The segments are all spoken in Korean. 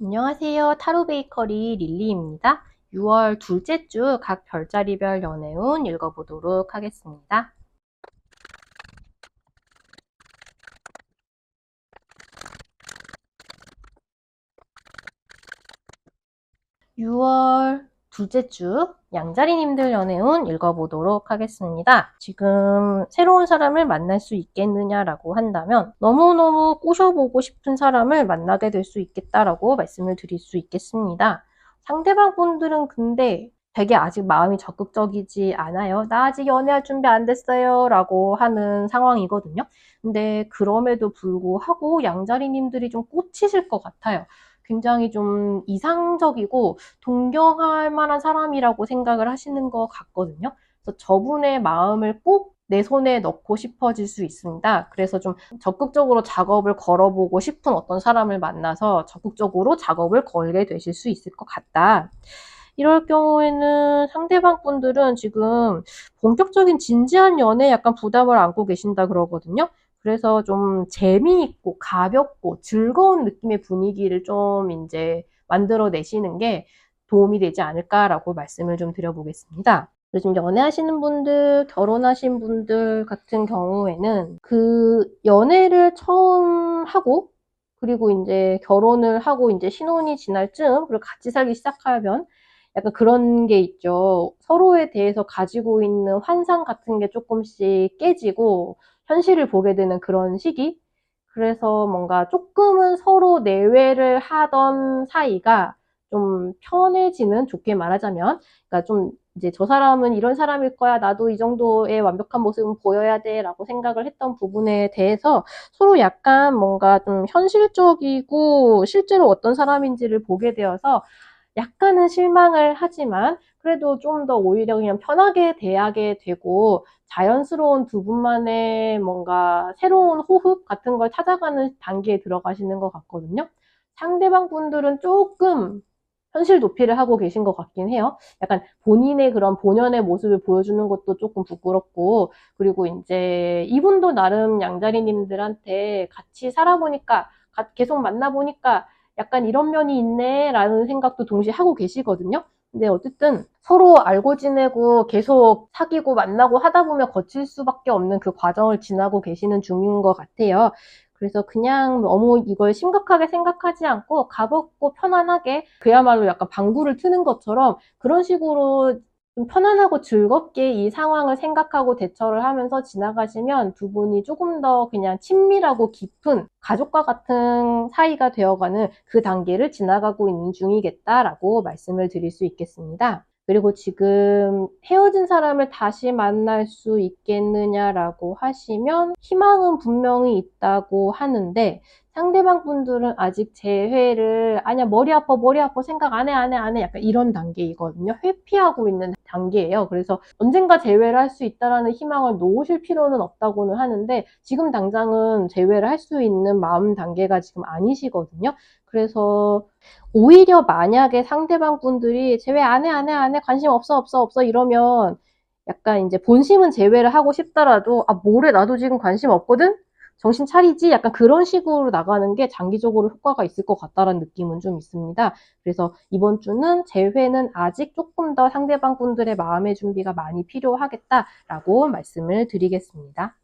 안녕하세요. 타로 베이커리 릴리입니다. 6월 둘째 주 각 별자리별 연애운 읽어보도록 하겠습니다. 6월 둘째 주 양자리님들 연애운 읽어보도록 하겠습니다. 지금 새로운 사람을 만날 수 있겠느냐라고 한다면 너무너무 꼬셔보고 싶은 사람을 만나게 될 수 있겠다라고 말씀을 드릴 수 있겠습니다. 상대방 분들은 근데 되게 아직 마음이 적극적이지 않아요. 나 아직 연애할 준비 안 됐어요 라고 하는 상황이거든요. 근데 그럼에도 불구하고 양자리님들이 좀 꽂히실 것 같아요. 굉장히 좀 이상적이고 동경할 만한 사람이라고 생각을 하시는 것 같거든요. 그래서 저분의 마음을 꼭 내 손에 넣고 싶어질 수 있습니다. 그래서 좀 적극적으로 작업을 걸어보고 싶은 어떤 사람을 만나서 적극적으로 작업을 걸게 되실 수 있을 것 같다. 이럴 경우에는 상대방 분들은 지금 본격적인 진지한 연애에 약간 부담을 안고 계신다 그러거든요. 그래서 좀 재미있고 가볍고 즐거운 느낌의 분위기를 좀 이제 만들어내시는 게 도움이 되지 않을까라고 말씀을 좀 드려보겠습니다. 요즘 연애하시는 분들, 결혼하신 분들 같은 경우에는 그 연애를 처음 하고 그리고 이제 결혼을 하고 이제 신혼이 지날 즈음 그리고 같이 살기 시작하면 약간 그런 게 있죠. 서로에 대해서 가지고 있는 환상 같은 게 조금씩 깨지고 현실을 보게 되는 그런 시기. 그래서 뭔가 조금은 서로 내외를 하던 사이가 좀 편해지는, 좋게 말하자면. 그러니까 좀 이제 저 사람은 이런 사람일 거야. 나도 이 정도의 완벽한 모습은 보여야 돼. 라고 생각을 했던 부분에 대해서 서로 약간 뭔가 좀 현실적이고 실제로 어떤 사람인지를 보게 되어서 약간은 실망을 하지만 그래도 좀 더 오히려 그냥 편하게 대하게 되고 자연스러운 두 분만의 뭔가 새로운 호흡 같은 걸 찾아가는 단계에 들어가시는 것 같거든요. 상대방 분들은 조금 현실 도피를 하고 계신 것 같긴 해요. 약간 본인의 그런 본연의 모습을 보여주는 것도 조금 부끄럽고, 그리고 이제 이분도 나름 양자리님들한테 같이 살아보니까, 계속 만나보니까 약간 이런 면이 있네 라는 생각도 동시에 하고 계시거든요. 근데 어쨌든 서로 알고 지내고 계속 사귀고 만나고 하다 보면 거칠 수밖에 없는 그 과정을 지나고 계시는 중인 것 같아요. 그래서 그냥 너무 이걸 심각하게 생각하지 않고 가볍고 편안하게, 그야말로 약간 방구를 트는 것처럼 그런 식으로 좀 편안하고 즐겁게 이 상황을 생각하고 대처를 하면서 지나가시면 두 분이 조금 더 그냥 친밀하고 깊은 가족과 같은 사이가 되어가는 그 단계를 지나가고 있는 중이겠다라고 말씀을 드릴 수 있겠습니다. 그리고 지금 헤어진 사람을 다시 만날 수 있겠느냐라고 하시면 희망은 분명히 있다고 하는데, 상대방 분들은 아직 재회를 아니야 머리 아파 머리 아파 생각 안 해 약간 이런 단계이거든요. 회피하고 있는 단계예요. 그래서 언젠가 재회를 할 수 있다라는 희망을 놓으실 필요는 없다고는 하는데 지금 당장은 재회를 할 수 있는 마음 단계가 지금 아니시거든요. 그래서 오히려 만약에 상대방 분들이 제외 안 해, 관심 없어 이러면 약간 이제 본심은 제외를 하고 싶더라도 아, 뭐래, 나도 지금 관심 없거든? 정신 차리지? 약간 그런 식으로 나가는 게 장기적으로 효과가 있을 것 같다라는 느낌은 좀 있습니다. 그래서 이번 주는 재회는 아직 조금 더 상대방 분들의 마음의 준비가 많이 필요하겠다라고 말씀을 드리겠습니다.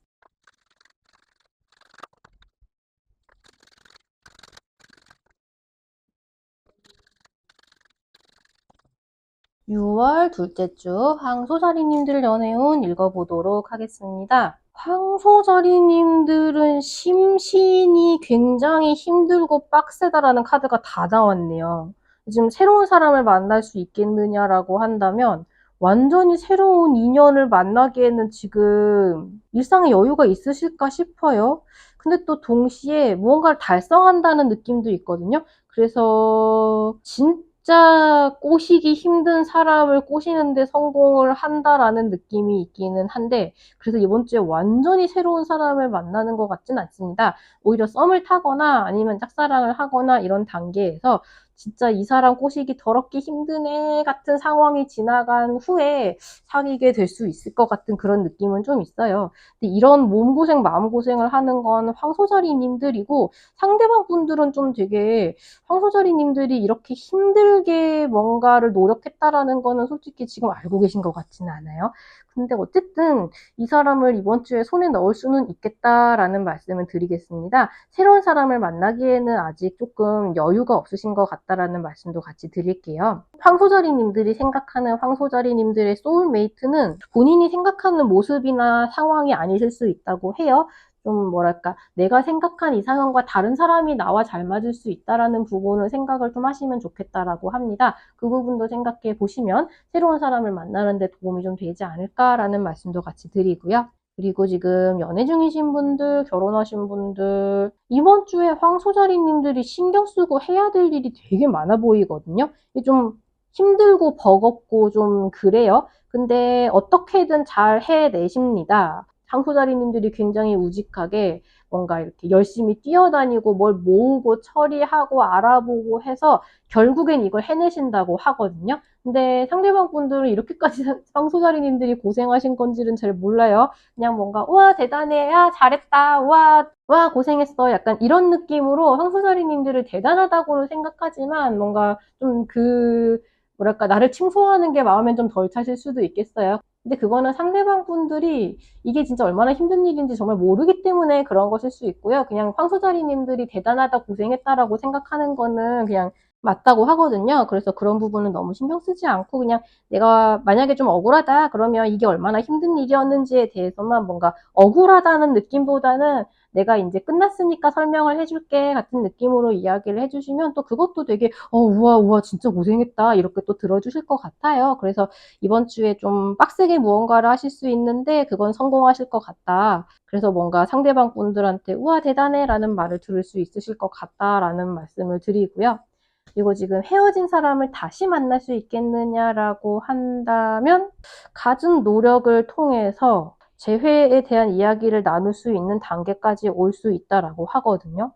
6월 둘째 주 황소자리님들 연애운 읽어보도록 하겠습니다. 황소자리님들은 심신이 굉장히 힘들고 빡세다라는 카드가 다 나왔네요. 지금 새로운 사람을 만날 수 있겠느냐라고 한다면 완전히 새로운 인연을 만나기에는 지금 일상에 여유가 있으실까 싶어요. 근데 또 동시에 무언가를 달성한다는 느낌도 있거든요. 그래서 진짜 꼬시기 힘든 사람을 꼬시는데 성공을 한다라는 느낌이 있기는 한데, 그래서 이번 주에 완전히 새로운 사람을 만나는 것 같진 않습니다. 오히려 썸을 타거나 아니면 짝사랑을 하거나 이런 단계에서 진짜 이 사람 꼬시기 더럽게 힘드네 같은 상황이 지나간 후에 사귀게 될 수 있을 것 같은 그런 느낌은 좀 있어요. 근데 이런 몸고생, 마음고생을 하는 건 황소자리님들이고, 상대방 분들은 좀 되게 황소자리님들이 이렇게 힘들게 뭔가를 노력했다라는 거는 솔직히 지금 알고 계신 것 같지는 않아요. 근데 어쨌든 이 사람을 이번 주에 손에 넣을 수는 있겠다라는 말씀을 드리겠습니다. 새로운 사람을 만나기에는 아직 조금 여유가 없으신 것 같다라는 말씀도 같이 드릴게요. 황소자리님들이 생각하는 황소자리님들의 소울메이트는 본인이 생각하는 모습이나 상황이 아니실 수 있다고 해요. 좀 뭐랄까, 내가 생각한 이상형과 다른 사람이 나와 잘 맞을 수 있다라는 부분을 생각을 좀 하시면 좋겠다라고 합니다. 그 부분도 생각해 보시면 새로운 사람을 만나는 데 도움이 좀 되지 않을까라는 말씀도 같이 드리고요. 그리고 지금 연애 중이신 분들, 결혼하신 분들, 이번 주에 황소자리님들이 신경 쓰고 해야 될 일이 되게 많아 보이거든요. 좀 힘들고 버겁고 좀 그래요. 근데 어떻게든 잘 해내십니다. 황소자리님들이 굉장히 우직하게 뭔가 이렇게 열심히 뛰어다니고 뭘 모으고 처리하고 알아보고 해서 결국엔 이걸 해내신다고 하거든요. 근데 상대방 분들은 이렇게까지 황소자리님들이 고생하신 건지는 잘 몰라요. 그냥 뭔가 우와 대단해, 야 잘했다, 와 고생했어, 약간 이런 느낌으로 황소자리님들을 대단하다고는 생각하지만 뭔가 좀 뭐랄까, 나를 칭송하는 게 마음엔 좀 덜 차실 수도 있겠어요. 근데 그거는 상대방 분들이 이게 진짜 얼마나 힘든 일인지 정말 모르기 때문에 그런 것일 수 있고요. 그냥 황소자리님들이 대단하다, 고생했다라고 생각하는 거는 그냥 맞다고 하거든요. 그래서 그런 부분은 너무 신경 쓰지 않고 그냥 내가 만약에 좀 억울하다 그러면 이게 얼마나 힘든 일이었는지에 대해서만 뭔가 억울하다는 느낌보다는 내가 이제 끝났으니까 설명을 해줄게 같은 느낌으로 이야기를 해주시면 또 그것도 되게 우와 진짜 고생했다 이렇게 또 들어주실 것 같아요. 그래서 이번 주에 좀 빡세게 무언가를 하실 수 있는데 그건 성공하실 것 같다. 그래서 뭔가 상대방 분들한테 우와 대단해 라는 말을 들을 수 있으실 것 같다라는 말씀을 드리고요. 그리고 지금 헤어진 사람을 다시 만날 수 있겠느냐라고 한다면 갖은 노력을 통해서 재회에 대한 이야기를 나눌 수 있는 단계까지 올 수 있다라고 하거든요.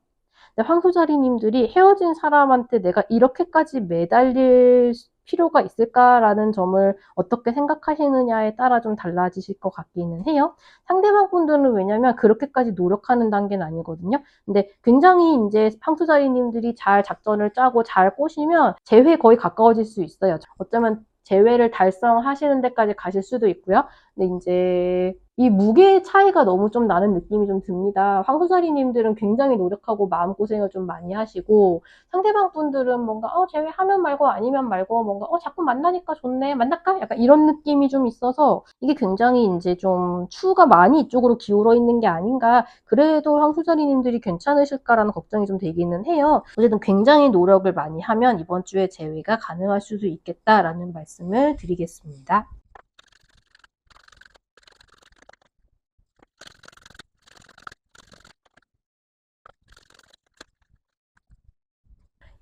근데 황소자리님들이 헤어진 사람한테 내가 이렇게까지 매달릴 필요가 있을까라는 점을 어떻게 생각하시느냐에 따라 좀 달라지실 것 같기는 해요. 상대방 분들은 왜냐면 그렇게까지 노력하는 단계는 아니거든요. 근데 굉장히 이제 황소자리님들이 잘 작전을 짜고 잘 꼬시면 재회 거의 가까워질 수 있어요. 어쩌면 재회를 달성하시는 데까지 가실 수도 있고요. 근데 이제 이 무게의 차이가 너무 좀 나는 느낌이 좀 듭니다. 황소자리님들은 굉장히 노력하고 마음고생을 좀 많이 하시고 상대방 분들은 뭔가 제외하면 말고 아니면 말고 뭔가 자꾸 만나니까 좋네, 만날까? 약간 이런 느낌이 좀 있어서 이게 굉장히 이제 좀 추가 많이 이쪽으로 기울어 있는 게 아닌가. 그래도 황소자리님들이 괜찮으실까라는 걱정이 좀 되기는 해요. 어쨌든 굉장히 노력을 많이 하면 이번 주에 재회가 가능할 수도 있겠다라는 말씀을 드리겠습니다.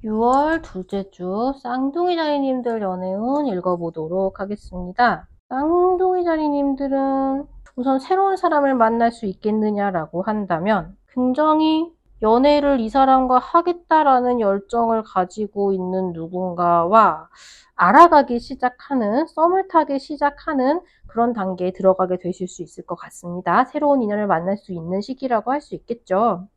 6월 둘째 주 쌍둥이 자리님들 연애운 읽어보도록 하겠습니다. 쌍둥이 자리님들은 우선 새로운 사람을 만날 수 있겠느냐라고 한다면 굉장히 연애를 이 사람과 하겠다라는 열정을 가지고 있는 누군가와 알아가기 시작하는, 썸을 타기 시작하는 그런 단계에 들어가게 되실 수 있을 것 같습니다. 새로운 인연을 만날 수 있는 시기라고 할 수 있겠죠.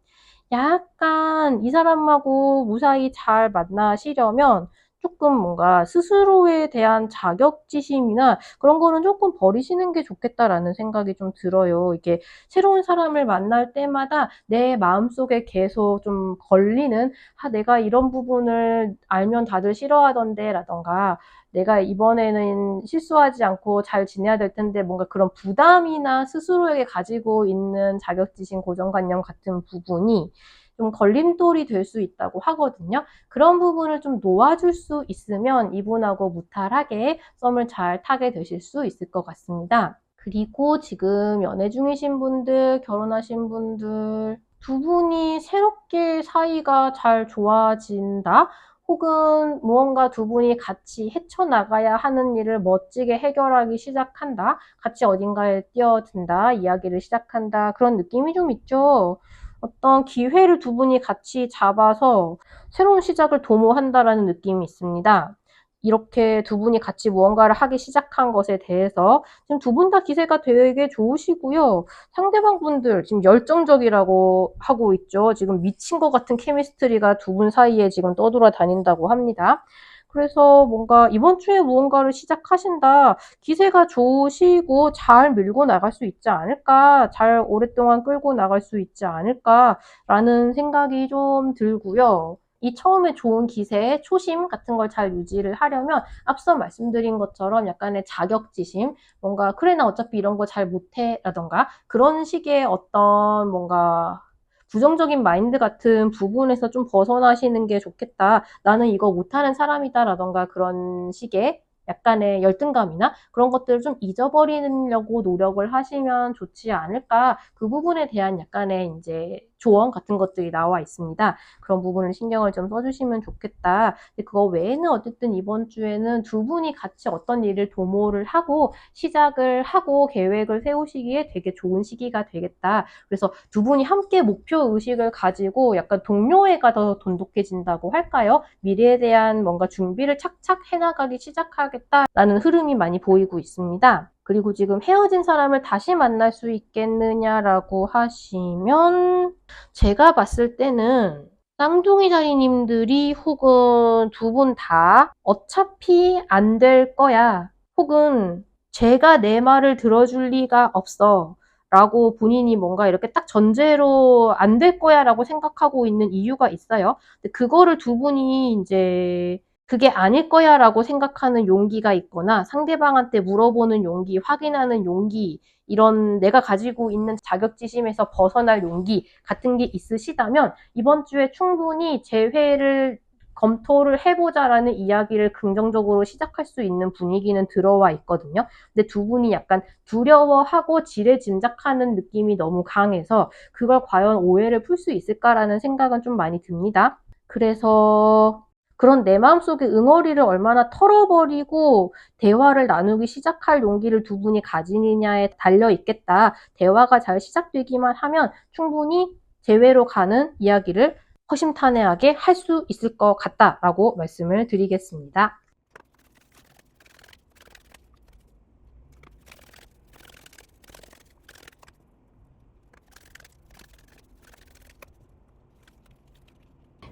약간 이 사람하고 무사히 잘 만나시려면 조금 뭔가 스스로에 대한 자격지심이나 그런 거는 조금 버리시는 게 좋겠다라는 생각이 좀 들어요. 이게 새로운 사람을 만날 때마다 내 마음속에 계속 좀 걸리는 내가 이런 부분을 알면 다들 싫어하던데 라던가 내가 이번에는 실수하지 않고 잘 지내야 될 텐데 뭔가 그런 부담이나 스스로에게 가지고 있는 자격지심, 고정관념 같은 부분이 좀 걸림돌이 될 수 있다고 하거든요. 그런 부분을 좀 놓아줄 수 있으면 이분하고 무탈하게 썸을 잘 타게 되실 수 있을 것 같습니다. 그리고 지금 연애 중이신 분들, 결혼하신 분들 두 분이 새롭게 사이가 잘 좋아진다? 혹은 무언가 두 분이 같이 헤쳐나가야 하는 일을 멋지게 해결하기 시작한다? 같이 어딘가에 뛰어든다? 이야기를 시작한다? 그런 느낌이 좀 있죠? 어떤 기회를 두 분이 같이 잡아서 새로운 시작을 도모한다라는 느낌이 있습니다. 이렇게 두 분이 같이 무언가를 하기 시작한 것에 대해서 지금 두 분 다 기세가 되게 좋으시고요. 상대방 분들 지금 열정적이라고 하고 있죠. 지금 미친 것 같은 케미스트리가 두 분 사이에 지금 떠돌아다닌다고 합니다. 그래서 뭔가 이번 주에 무언가를 시작하신다. 기세가 좋으시고 잘 밀고 나갈 수 있지 않을까, 잘 오랫동안 끌고 나갈 수 있지 않을까라는 생각이 좀 들고요. 이 처음에 좋은 기세, 초심 같은 걸 잘 유지를 하려면 앞서 말씀드린 것처럼 약간의 자격지심, 뭔가 그래 나 어차피 이런 거 잘 못해 라던가 그런 식의 어떤 뭔가 부정적인 마인드 같은 부분에서 좀 벗어나시는 게 좋겠다. 나는 이거 못하는 사람이다 라던가 그런 식의 약간의 열등감이나 그런 것들을 좀 잊어버리려고 노력을 하시면 좋지 않을까. 그 부분에 대한 약간의 이제 조언 같은 것들이 나와 있습니다. 그런 부분을 신경을 좀 써주시면 좋겠다. 근데 그거 외에는 어쨌든 이번 주에는 두 분이 같이 어떤 일을 도모를 하고 시작을 하고 계획을 세우시기에 되게 좋은 시기가 되겠다. 그래서 두 분이 함께 목표 의식을 가지고 약간 동료애가 더 돈독해진다고 할까요? 미래에 대한 뭔가 준비를 착착 해나가기 시작하겠다라는 흐름이 많이 보이고 있습니다. 그리고 지금 헤어진 사람을 다시 만날 수 있겠느냐라고 하시면 제가 봤을 때는 쌍둥이 자리님들이 혹은 두 분 다 어차피 안 될 거야. 혹은 제가 내 말을 들어줄 리가 없어. 라고 본인이 뭔가 이렇게 딱 전제로 안 될 거야 라고 생각하고 있는 이유가 있어요. 근데 그거를 두 분이 이제 그게 아닐 거야 라고 생각하는 용기가 있거나 상대방한테 물어보는 용기, 확인하는 용기, 이런 내가 가지고 있는 자격지심에서 벗어날 용기 같은 게 있으시다면 이번 주에 충분히 재회를 검토를 해보자라는 이야기를 긍정적으로 시작할 수 있는 분위기는 들어와 있거든요. 근데 두 분이 약간 두려워하고 지레짐작하는 느낌이 너무 강해서 그걸 과연 오해를 풀 수 있을까라는 생각은 좀 많이 듭니다. 그래서 그런 내 마음속의 응어리를 얼마나 털어버리고 대화를 나누기 시작할 용기를 두 분이 가지느냐에 달려 있겠다. 대화가 잘 시작되기만 하면 충분히 재회로 가는 이야기를 허심탄회하게 할 수 있을 것 같다라고 말씀을 드리겠습니다.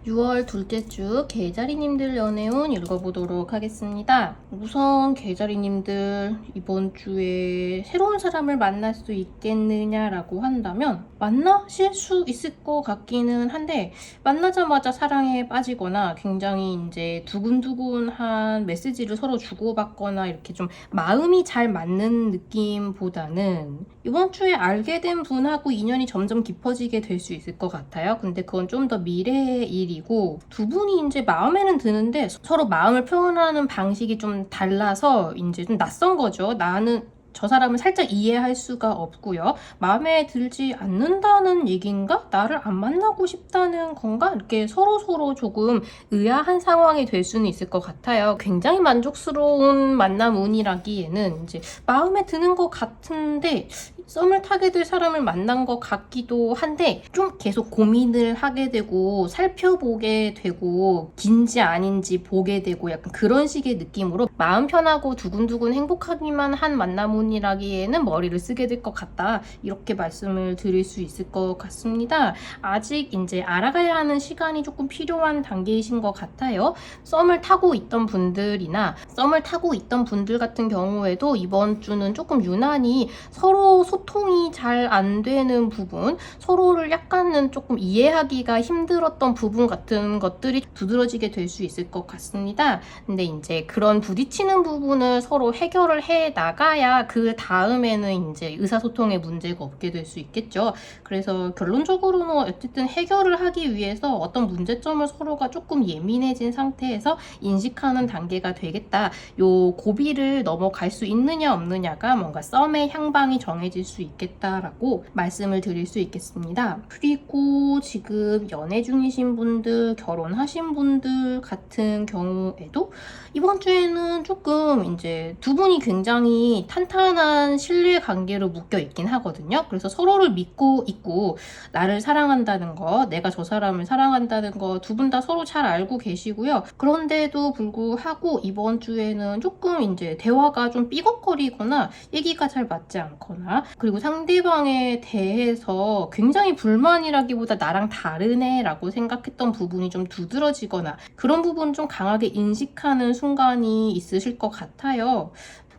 (6월) 둘째 주 개자리님들 연애운 읽어보도록 하겠습니다. 우선 개자리님들 이번 주에 새로운 사람을 만날 수 있겠느냐라고 한다면 만나실 수 있을 것 같기는 한데 만나자마자 사랑에 빠지거나 굉장히 이제 두근두근한 메시지를 서로 주고받거나 이렇게 좀 마음이 잘 맞는 느낌보다는 이번 주에 알게 된 분하고 인연이 점점 깊어지게 될 수 있을 것 같아요. 근데 그건 좀 더 미래의 일이고 두 분이 이제 마음에는 드는데 서로 마음을 표현하는 방식이 좀 달라서 이제 좀 낯선 거죠. 나는 저 사람을 살짝 이해할 수가 없고요. 마음에 들지 않는다는 얘기인가? 나를 안 만나고 싶다는 건가? 이렇게 서로서로 조금 의아한 상황이 될 수는 있을 것 같아요. 굉장히 만족스러운 만남 운이라기에는 이제 마음에 드는 것 같은데 썸을 타게 될 사람을 만난 것 같기도 한데 좀 계속 고민을 하게 되고 살펴보게 되고 긴지 아닌지 보게 되고 약간 그런 식의 느낌으로 마음 편하고 두근두근 행복하기만 한 만남운이라기에는 머리를 쓰게 될 것 같다, 이렇게 말씀을 드릴 수 있을 것 같습니다. 아직 이제 알아가야 하는 시간이 조금 필요한 단계이신 것 같아요. 썸을 타고 있던 분들이나 썸을 타고 있던 분들 같은 경우에도 이번 주는 조금 유난히 서로 소통이 잘 안 되는 부분, 서로를 약간은 조금 이해하기가 힘들었던 부분 같은 것들이 두드러지게 될 수 있을 것 같습니다. 근데 이제 그런 부딪히는 부분을 서로 해결을 해 나가야 그 다음에는 이제 의사소통에 문제가 없게 될 수 있겠죠. 그래서 결론적으로는 어쨌든 해결을 하기 위해서 어떤 문제점을 서로가 조금 예민해진 상태에서 인식하는 단계가 되겠다. 요 고비를 넘어갈 수 있느냐 없느냐가 뭔가 썸의 향방이 정해질 수 있겠다라고 말씀을 드릴 수 있겠습니다. 그리고 지금 연애 중이신 분들, 결혼하신 분들 같은 경우에도 이번 주에는 조금 이제 두 분이 굉장히 탄탄한 신뢰 관계로 묶여 있긴 하거든요. 그래서 서로를 믿고 있고 나를 사랑한다는 거, 내가 저 사람을 사랑한다는 거 두 분 다 서로 잘 알고 계시고요. 그런데도 불구하고 이번 주에는 조금 이제 대화가 좀 삐걱거리거나 얘기가 잘 맞지 않거나, 그리고 상대방에 대해서 굉장히 불만이라기보다 나랑 다르네 라고 생각했던 부분이 좀 두드러지거나 그런 부분 좀 강하게 인식하는 순간이 있으실 것 같아요.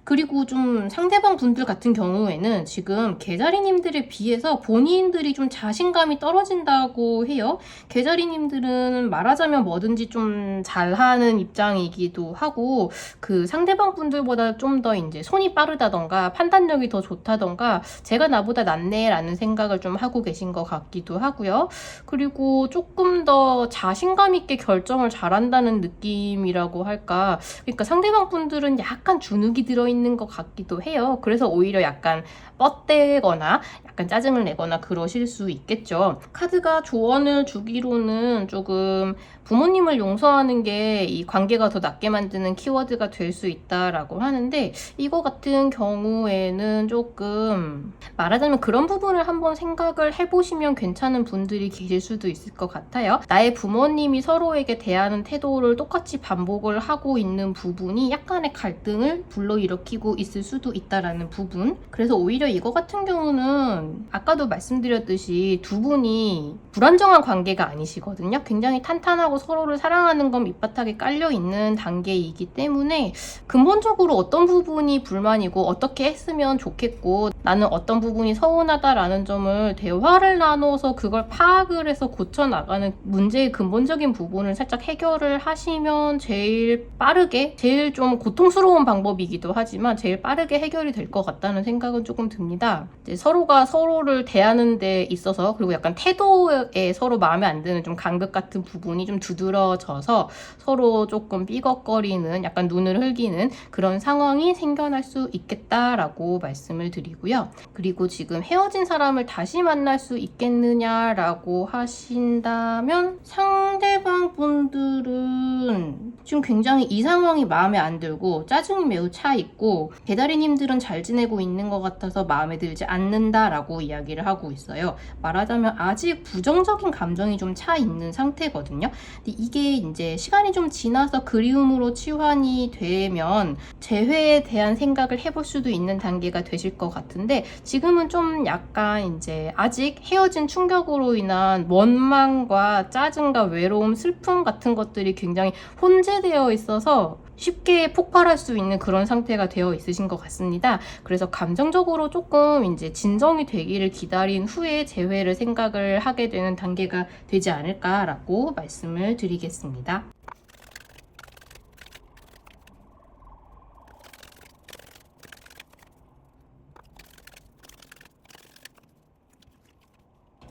그리고 좀 상대방 분들 같은 경우에는 지금 개자리님들에 비해서 본인들이 좀 자신감이 떨어진다고 해요. 개자리님들은 말하자면 뭐든지 좀 잘하는 입장이기도 하고, 그 상대방 분들보다 좀 더 이제 손이 빠르다던가 판단력이 더 좋다던가 제가 나보다 낫네 라는 생각을 좀 하고 계신 것 같기도 하고요. 그리고 조금 더 자신감 있게 결정을 잘한다는 느낌이라고 할까. 그러니까 상대방 분들은 약간 주눅이 들어있는 것 같기도 해요. 그래서 오히려 약간 뻗대거나 약간 짜증을 내거나 그러실 수 있겠죠. 카드가 조언을 주기로는 조금 부모님을 용서하는 게 이 관계가 더 낫게 만드는 키워드가 될 수 있다라고 하는데, 이거 같은 경우에는 조금 말하자면 그런 부분을 한번 생각을 해보시면 괜찮은 분들이 계실 수도 있을 것 같아요. 나의 부모님이 서로에게 대하는 태도를 똑같이 반복을 하고 있는 부분이 약간의 갈등을 불러일으키고 있을 수도 있다라는 부분. 그래서 오히려 이거 같은 경우는 아까도 말씀드렸듯이 두 분이 불안정한 관계가 아니시거든요. 굉장히 탄탄하고 서로를 사랑하는 건 밑바닥에 깔려있는 단계이기 때문에 근본적으로 어떤 부분이 불만이고 어떻게 했으면 좋겠고 나는 어떤 부분이 서운하다라는 점을 대화를 나눠서 그걸 파악을 해서 고쳐나가는 문제의 근본적인 부분을 살짝 해결을 하시면 제일 빠르게, 제일 좀 고통스러운 방법이기도 하지만 제일 빠르게 해결이 될 것 같다는 생각은 조금 듭니다. 이제 서로가 서로를 대하는 데 있어서, 그리고 약간 태도에 서로 마음에 안 드는 좀 간극 같은 부분이 좀 두드러져서 서로 조금 삐걱거리는, 약간 눈을 흘기는 그런 상황이 생겨날 수 있겠다라고 말씀을 드리고요. 그리고 지금 헤어진 사람을 다시 만날 수 있겠느냐라고 하신다면, 상대방 분들은 지금 굉장히 이 상황이 마음에 안 들고 짜증이 매우 차 있고 개다리님들은 잘 지내고 있는 것 같아서 마음에 들지 않는다라고 이야기를 하고 있어요. 말하자면 아직 부정적인 감정이 좀 차 있는 상태거든요. 근데 이게 이제 시간이 좀 지나서 그리움으로 치환이 되면 재회에 대한 생각을 해볼 수도 있는 단계가 되실 것 같은데, 지금은 좀 약간 이제 아직 헤어진 충격으로 인한 원망과 짜증과 외로움, 슬픔 같은 것들이 굉장히 혼재되어 있어서 쉽게 폭발할 수 있는 그런 상태가 되어 있으신 것 같습니다. 그래서 감정적으로 조금 이제 진정이 되기를 기다린 후에 재회를 생각을 하게 되는 단계가 되지 않을까라고 말씀을 드리겠습니다.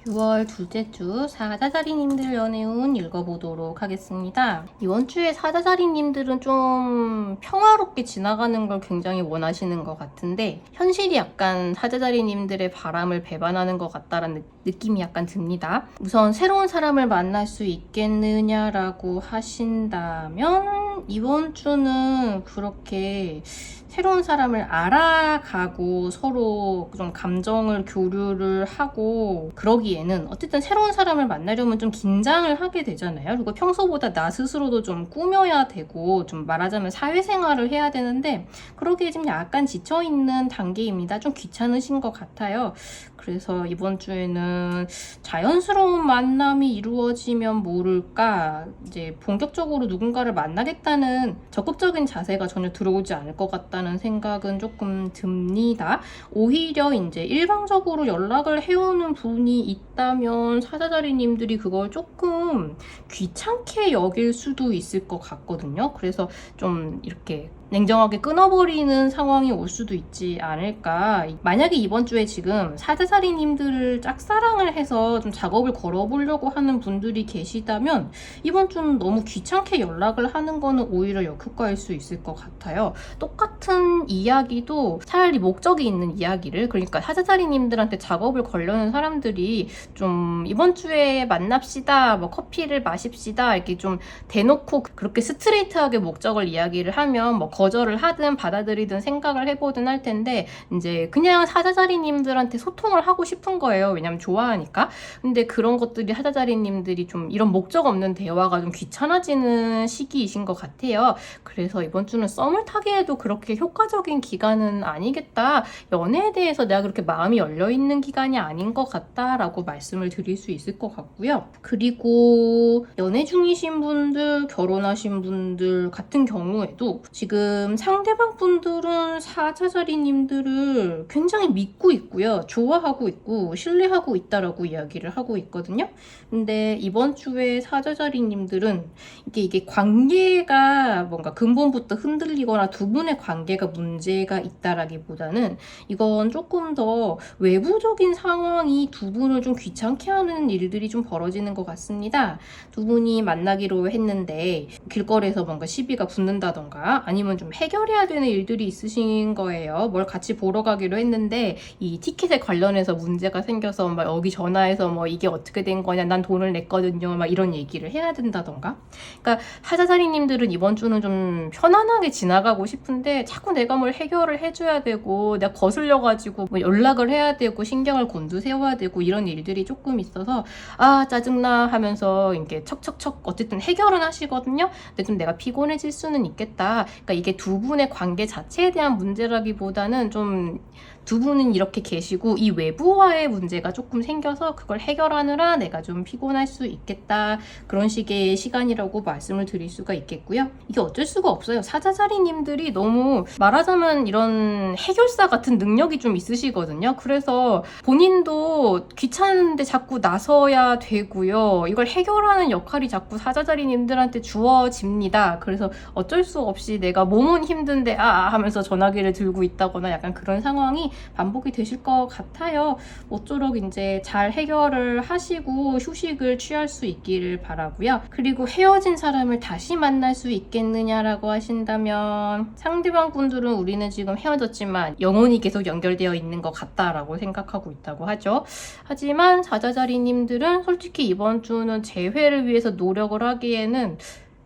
6월 둘째 주 사자자리님들 연애운 읽어보도록 하겠습니다. 이번 주에 사자자리님들은 좀 평화롭게 지나가는 걸 굉장히 원하시는 것 같은데, 현실이 약간 사자자리님들의 바람을 배반하는 것 같다라는 느낌이 약간 듭니다. 우선 새로운 사람을 만날 수 있겠느냐라고 하신다면, 이번 주는 그렇게 새로운 사람을 알아가고 서로 좀 감정을 교류를 하고 그러기에는, 어쨌든 새로운 사람을 만나려면 좀 긴장을 하게 되잖아요. 그리고 평소보다 나 스스로도 좀 꾸며야 되고, 좀 말하자면 사회생활을 해야 되는데 그러기에 지금 약간 지쳐있는 단계입니다. 좀 귀찮으신 것 같아요. 그래서 이번 주에는 자연스러운 만남이 이루어지면 모를까, 이제 본격적으로 누군가를 만나겠다는 적극적인 자세가 전혀 들어오지 않을 것 같다는 생각은 조금 듭니다. 오히려 이제 일방적으로 연락을 해오는 분이 있다면 사자자리님들이 그걸 조금 귀찮게 여길 수도 있을 것 같거든요. 그래서 좀 이렇게 냉정하게 끊어버리는 상황이 올 수도 있지 않을까. 만약에 이번 주에 지금 사자자리님들을 짝사랑을 해서 좀 작업을 걸어보려고 하는 분들이 계시다면, 이번 주는 너무 귀찮게 연락을 하는 거는 주는 오히려 역효과일 수 있을 것 같아요. 똑같은 이야기도 차라리 목적이 있는 이야기를, 그러니까 사자자리님들한테 작업을 걸려는 사람들이 좀 이번 주에 만납시다, 뭐 커피를 마십시다, 이렇게 좀 대놓고 그렇게 스트레이트하게 목적을 이야기를 하면 뭐 거절을 하든 받아들이든 생각을 해보든 할 텐데, 이제 그냥 사자자리님들한테 소통을 하고 싶은 거예요. 왜냐면 좋아하니까. 근데 그런 것들이 사자자리님들이 좀 이런 목적 없는 대화가 좀 귀찮아지는 시기이신 것 같아요. 그래서 이번 주는 썸을 타기에도 그렇게 효과적인 기간은 아니겠다. 연애에 대해서 내가 그렇게 마음이 열려있는 기간이 아닌 것 같다라고 말씀을 드릴 수 있을 것 같고요. 그리고 연애 중이신 분들, 결혼하신 분들 같은 경우에도 지금 상대방 분들은 사자자리님들을 굉장히 믿고 있고요. 좋아하고 있고 신뢰하고 있다라고 이야기를 하고 있거든요. 근데 이번 주에 사자자리님들은 이게 관계가 뭔가 근본부터 흔들리거나 두 분의 관계가 문제가 있다라기보다는 이건 조금 더 외부적인 상황이 두 분을 좀 귀찮게 하는 일들이 좀 벌어지는 것 같습니다. 두 분이 만나기로 했는데 길거리에서 뭔가 시비가 붙는다던가 아니면 좀 해결해야 되는 일들이 있으신 거예요. 뭘 같이 보러 가기로 했는데 이 티켓에 관련해서 문제가 생겨서 막 여기 전화해서 뭐 이게 어떻게 된 거냐, 난 돈을 냈거든요, 막 이런 얘기를 해야 된다던가. 그러니까 사자자리님들은 이번 주는 좀 편안하게 지나가고 싶은데 자꾸 내가 뭘 해결을 해줘야 되고 내가 거슬려가지고 뭐 연락을 해야 되고 신경을 곤두세워야 되고 이런 일들이 조금 있어서 아 짜증나 하면서 이렇게 척척척 어쨌든 해결은 하시거든요. 근데 좀 내가 피곤해질 수는 있겠다. 그러니까 이게 두 분의 관계 자체에 대한 문제라기보다는 좀 두 분은 이렇게 계시고 이 외부와의 문제가 조금 생겨서 그걸 해결하느라 내가 좀 피곤할 수 있겠다. 그런 식의 시간이라고 말씀을 드릴 수가 있겠고요. 이게 어쩔 수가 없어요. 사자자리님들이 너무 말하자면 이런 해결사 같은 능력이 좀 있으시거든요. 그래서 본인도 귀찮은데 자꾸 나서야 되고요. 이걸 해결하는 역할이 자꾸 사자자리님들한테 주어집니다. 그래서 어쩔 수 없이 내가 몸은 힘든데 하면서 전화기를 들고 있다거나 약간 그런 상황이 반복이 되실 것 같아요. 모쪼록 이제 잘 해결을 하시고 휴식을 취할 수 있기를 바라고요. 그리고 헤어진 사람을 다시 만날 수 있겠느냐라고 하신다면 상대방 분들은 우리는 지금 헤어졌지만 영혼이 계속 연결되어 있는 것 같다라고 생각하고 있다고 하죠. 하지만 사자자리님들은 솔직히 이번 주는 재회를 위해서 노력을 하기에는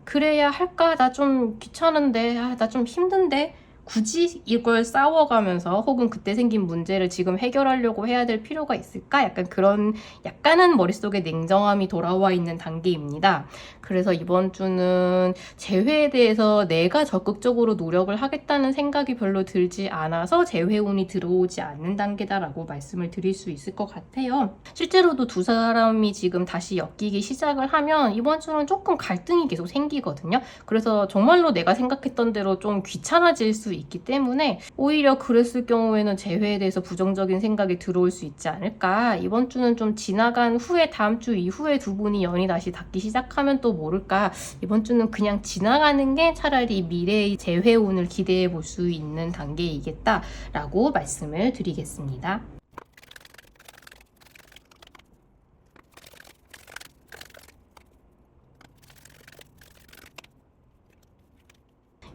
그래야 할까? 나 좀 귀찮은데, 나 좀 힘든데 굳이 이걸 싸워가면서 혹은 그때 생긴 문제를 지금 해결하려고 해야 될 필요가 있을까? 약간 그런 약간은 머릿속에 냉정함이 돌아와 있는 단계입니다. 그래서 이번 주는 재회에 대해서 내가 적극적으로 노력을 하겠다는 생각이 별로 들지 않아서 재회운이 들어오지 않는 단계다라고 말씀을 드릴 수 있을 것 같아요. 실제로도 두 사람이 지금 다시 엮이기 시작을 하면 이번 주는 조금 갈등이 계속 생기거든요. 그래서 정말로 내가 생각했던 대로 좀 귀찮아질 수 있기 때문에 오히려 그랬을 경우에는 재회에 대해서 부정적인 생각이 들어올 수 있지 않을까. 이번 주는 좀 지나간 후에 다음 주 이후에 두 분이 연이 다시 닿기 시작하면 또 모를까. 이번 주는 그냥 지나가는 게 차라리 미래의 재회운을 기대해 볼 수 있는 단계이겠다라고 말씀을 드리겠습니다.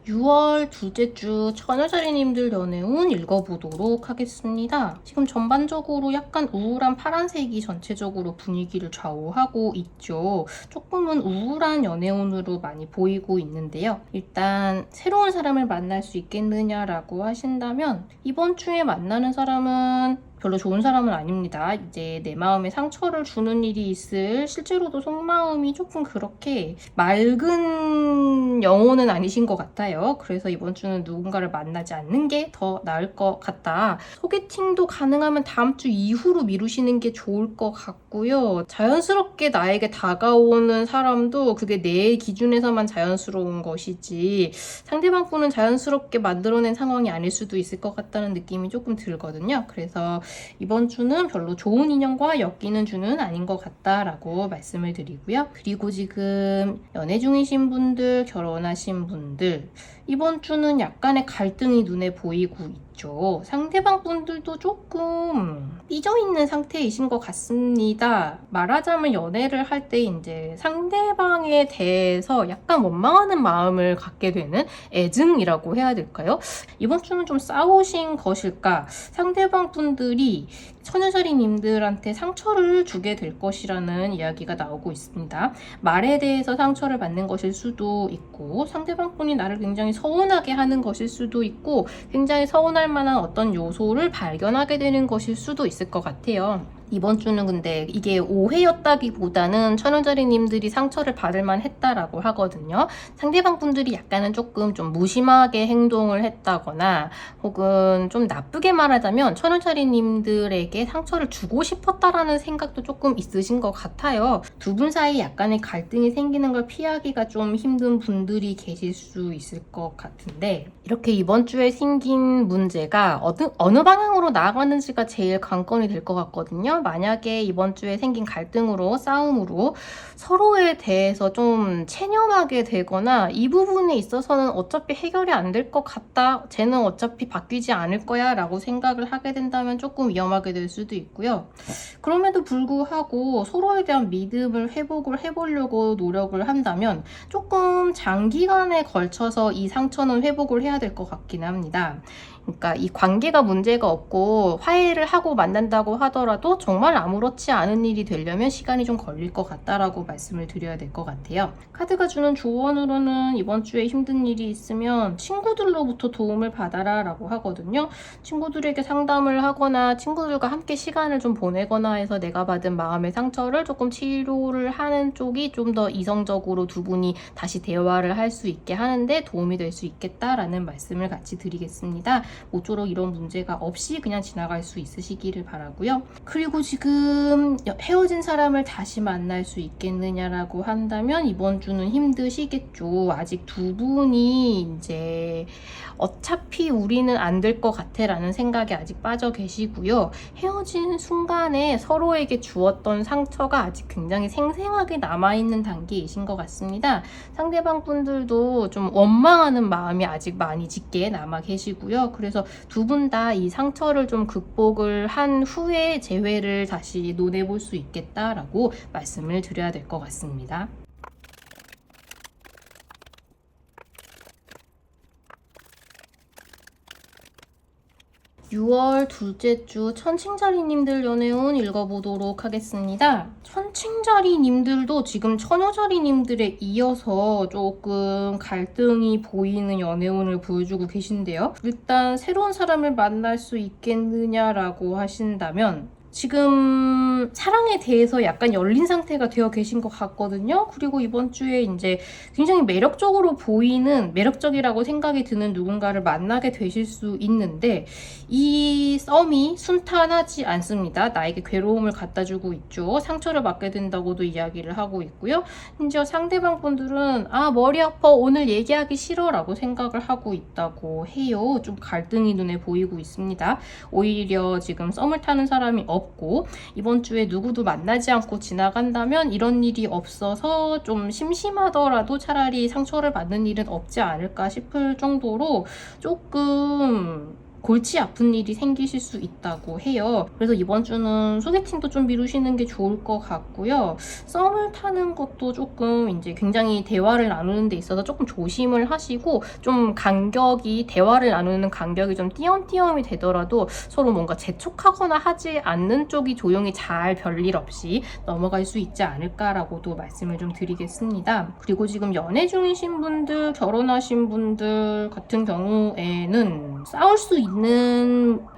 6월 둘째 주 처녀자리님들 연애운 읽어보도록 하겠습니다. 지금 전반적으로 약간 우울한 파란색이 전체적으로 분위기를 좌우하고 있죠. 조금은 우울한 연애운으로 많이 보이고 있는데요. 일단 새로운 사람을 만날 수 있겠느냐라고 하신다면 이번 주에 만나는 사람은 별로 좋은 사람은 아닙니다. 이제 내 마음에 상처를 주는 일이 있을, 실제로도 속마음이 조금 그렇게 맑은 영혼은 아니신 것 같아요. 그래서 이번 주는 누군가를 만나지 않는 게 더 나을 것 같다. 소개팅도 가능하면 다음 주 이후로 미루시는 게 좋을 것 같고요. 자연스럽게 나에게 다가오는 사람도 그게 내 기준에서만 자연스러운 것이지 상대방 분은 자연스럽게 만들어낸 상황이 아닐 수도 있을 것 같다는 느낌이 조금 들거든요. 그래서 이번 주는 별로 좋은 인연과 엮이는 주는 아닌 것 같다라고 말씀을 드리고요. 그리고 지금 연애 중이신 분들, 결혼하신 분들 이번 주는 약간의 갈등이 눈에 보이고 있죠. 상대방 분들도 조금 삐져있는 상태이신 것 같습니다. 말하자면 연애를 할 때 이제 상대방에 대해서 약간 원망하는 마음을 갖게 되는 애증이라고 해야 될까요? 이번 주는 좀 싸우신 것일까? 상대방 분들이 처녀자리님들한테 상처를 주게 될 것이라는 이야기가 나오고 있습니다. 말에 대해서 상처를 받는 것일 수도 있고, 상대방 분이 나를 굉장히 서운하게 하는 것일 수도 있고, 굉장히 서운할 만한 어떤 요소를 발견하게 되는 것일 수도 있을 것 같아요. 이번 주는 근데 이게 오해였다기보다는 천연자리님들이 상처를 받을 만 했다라고 하거든요. 상대방 분들이 약간은 조금 좀 무심하게 행동을 했다거나 혹은 좀 나쁘게 말하자면 천연자리님들에게 상처를 주고 싶었다라는 생각도 조금 있으신 것 같아요. 두 분 사이 약간의 갈등이 생기는 걸 피하기가 좀 힘든 분들이 계실 수 있을 것 같은데, 이렇게 이번 주에 생긴 문제가 어느 방향으로 나아가는지가 제일 관건이 될 것 같거든요. 만약에 이번 주에 생긴 갈등으로, 싸움으로 서로에 대해서 좀 체념하게 되거나 이 부분에 있어서는 어차피 해결이 안 될 것 같다, 쟤는 어차피 바뀌지 않을 거야 라고 생각을 하게 된다면 조금 위험하게 될 수도 있고요. 그럼에도 불구하고 서로에 대한 믿음을 회복을 해보려고 노력을 한다면 조금 장기간에 걸쳐서 이 상처는 회복을 해야 될 것 같긴 합니다. 그러니까 이 관계가 문제가 없고 화해를 하고 만난다고 하더라도 정말 아무렇지 않은 일이 되려면 시간이 좀 걸릴 것 같다라고 말씀을 드려야 될 것 같아요. 카드가 주는 조언으로는 이번 주에 힘든 일이 있으면 친구들로부터 도움을 받아라 라고 하거든요. 친구들에게 상담을 하거나 친구들과 함께 시간을 좀 보내거나 해서 내가 받은 마음의 상처를 조금 치료를 하는 쪽이 좀 더 이성적으로 두 분이 다시 대화를 할 수 있게 하는데 도움이 될 수 있겠다라는 말씀을 같이 드리겠습니다. 모쪼록 이런 문제가 없이 그냥 지나갈 수 있으시기를 바라고요. 그리고 지금 헤어진 사람을 다시 만날 수 있겠느냐라고 한다면 이번 주는 힘드시겠죠. 아직 두 분이 이제 어차피 우리는 안 될 것 같아 라는 생각에 아직 빠져 계시고요. 헤어진 순간에 서로에게 주었던 상처가 아직 굉장히 생생하게 남아있는 단계이신 것 같습니다. 상대방 분들도 좀 원망하는 마음이 아직 많이 짙게 남아 계시고요. 그래서 두 분 다 이 상처를 좀 극복을 한 후에 재회를 다시 논해볼 수 있겠다라고 말씀을 드려야 될 것 같습니다. 6월 둘째 주 천칭자리님들 연애운 읽어보도록 하겠습니다. 천칭자리님들도 지금 처녀자리님들에 이어서 조금 갈등이 보이는 연애운을 보여주고 계신데요. 일단 새로운 사람을 만날 수 있겠느냐라고 하신다면 지금 사랑에 대해서 약간 열린 상태가 되어 계신 것 같거든요. 그리고 이번 주에 이제 굉장히 매력적으로 보이는, 매력적이라고 생각이 드는 누군가를 만나게 되실 수 있는데 이 썸이 순탄하지 않습니다. 나에게 괴로움을 갖다 주고 있죠. 상처를 받게 된다고도 이야기를 하고 있고요. 심지어 상대방 분들은 머리 아파, 오늘 얘기하기 싫어 라고 생각을 하고 있다고 해요. 좀 갈등이 눈에 보이고 있습니다. 오히려 지금 썸을 타는 사람이 없고 이번 주에 누구도 만나지 않고 지나간다면 이런 일이 없어서 좀 심심하더라도 차라리 상처를 받는 일은 없지 않을까 싶을 정도로 조금 골치 아픈 일이 생기실 수 있다고 해요. 그래서 이번 주는 소개팅도 좀 미루시는 게 좋을 것 같고요. 썸을 타는 것도 조금 이제 굉장히 대화를 나누는 데 있어서 조금 조심을 하시고, 좀 간격이, 대화를 나누는 간격이 좀 띄엄띄엄이 되더라도 서로 뭔가 재촉하거나 하지 않는 쪽이 조용히 잘 별일 없이 넘어갈 수 있지 않을까라고도 말씀을 좀 드리겠습니다. 그리고 지금 연애 중이신 분들, 결혼하신 분들 같은 경우에는 싸울 수 있는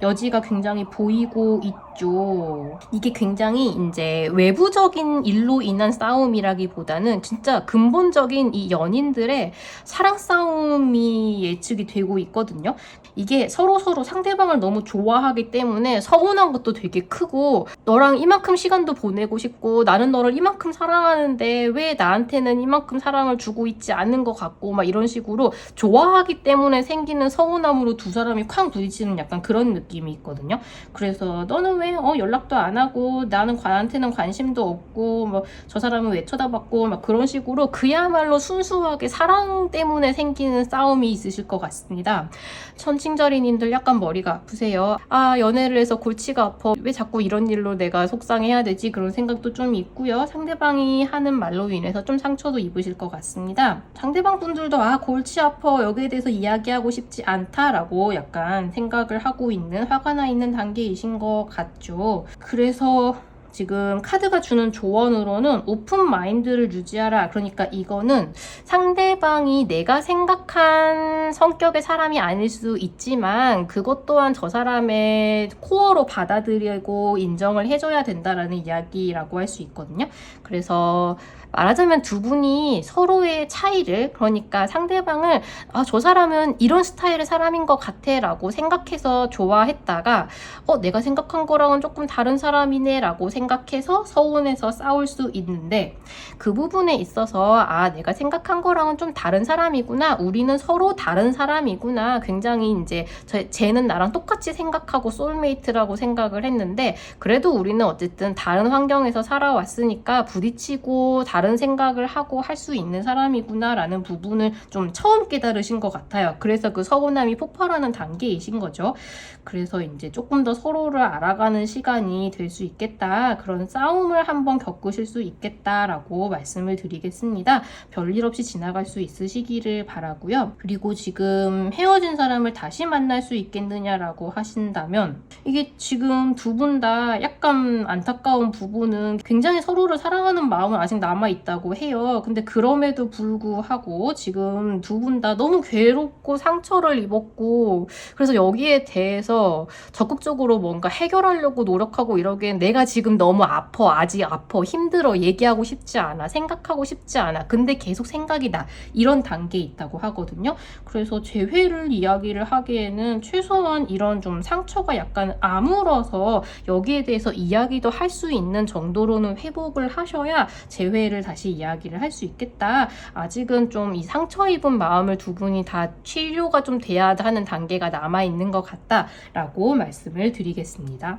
여지가 굉장히 보이고 있죠. 이게 굉장히 이제 외부적인 일로 인한 싸움이라기보다는 진짜 근본적인 이 연인들의 사랑 싸움이 예측이 되고 있거든요. 이게 서로서로 상대방을 너무 좋아하기 때문에 서운한 것도 되게 크고, 너랑 이만큼 시간도 보내고 싶고 나는 너를 이만큼 사랑하는데 왜 나한테는 이만큼 사랑을 주고 있지 않는 것 같고 막 이런 식으로 좋아하기 때문에 생기는 서운함으로 두 사람이 쾅 부딪히는 약간 그런 느낌이 있거든요. 그래서 너는 왜 왜 연락도 안 하고 나는 나한테는 관심도 없고 뭐 저 사람은 왜 쳐다봤고 막 그런 식으로 그야말로 순수하게 사랑 때문에 생기는 싸움이 있으실 것 같습니다. 천칭자리님들 약간 머리가 아프세요. 아, 연애를 해서 골치가 아파. 왜 자꾸 이런 일로 내가 속상해야 되지? 그런 생각도 좀 있고요. 상대방이 하는 말로 인해서 좀 상처도 입으실 것 같습니다. 상대방 분들도 아, 골치 아파. 여기에 대해서 이야기하고 싶지 않다라고 약간 생각을 하고 있는, 화가 나 있는 단계이신 것 같죠. 그래서 지금 카드가 주는 조언으로는 오픈 마인드를 유지하라. 그러니까 이거는 상대방이 내가 생각한 성격의 사람이 아닐 수 있지만 그것 또한 저 사람의 코어로 받아들이고 인정을 해줘야 된다라는 이야기라고 할 수 있거든요. 그래서 말하자면 두 분이 서로의 차이를, 그러니까 상대방을 아, 저 사람은 이런 스타일의 사람인 것 같아 라고 생각해서 좋아했다가 내가 생각한 거랑은 조금 다른 사람이네 라고 생각해서 서운해서 싸울 수 있는데, 그 부분에 있어서 아, 내가 생각한 거랑은 좀 다른 사람이구나, 우리는 서로 다른 사람이구나, 굉장히 이제 쟤는 나랑 똑같이 생각하고 소울메이트라고 생각을 했는데 그래도 우리는 어쨌든 다른 환경에서 살아왔으니까 부딪히고 다른 생각을 하고 할 수 있는 사람이구나 라는 부분을 좀 처음 깨달으신 것 같아요. 그래서 그 서운함이 폭발하는 단계이신 거죠. 그래서 이제 조금 더 서로를 알아가는 시간이 될 수 있겠다, 그런 싸움을 한번 겪으실 수 있겠다라고 말씀을 드리겠습니다. 별일 없이 지나갈 수 있으시기를 바라고요. 그리고 지금 헤어진 사람을 다시 만날 수 있겠느냐라고 하신다면, 이게 지금 두 분 다 약간 안타까운 부분은 굉장히 서로를 사랑하는 마음은 아직 남아있다고 해요. 근데 그럼에도 불구하고 지금 두 분 다 너무 괴롭고 상처를 입었고, 그래서 여기에 대해서 적극적으로 뭔가 해결하려고 노력하고 이러기엔 내가 지금 너무 아파, 아직 아파, 힘들어, 얘기하고 싶지 않아, 생각하고 싶지 않아, 근데 계속 생각이 나, 이런 단계에 있다고 하거든요. 그래서 재회를 이야기를 하기에는 최소한 이런 좀 상처가 약간 아물어서 여기에 대해서 이야기도 할 수 있는 정도로는 회복을 하셔야 재회를 다시 이야기를 할 수 있겠다. 아직은 좀 이 상처 입은 마음을 두 분이 다 치료가 좀 돼야 하는 단계가 남아있는 것 같다라고 말씀을 드리겠습니다.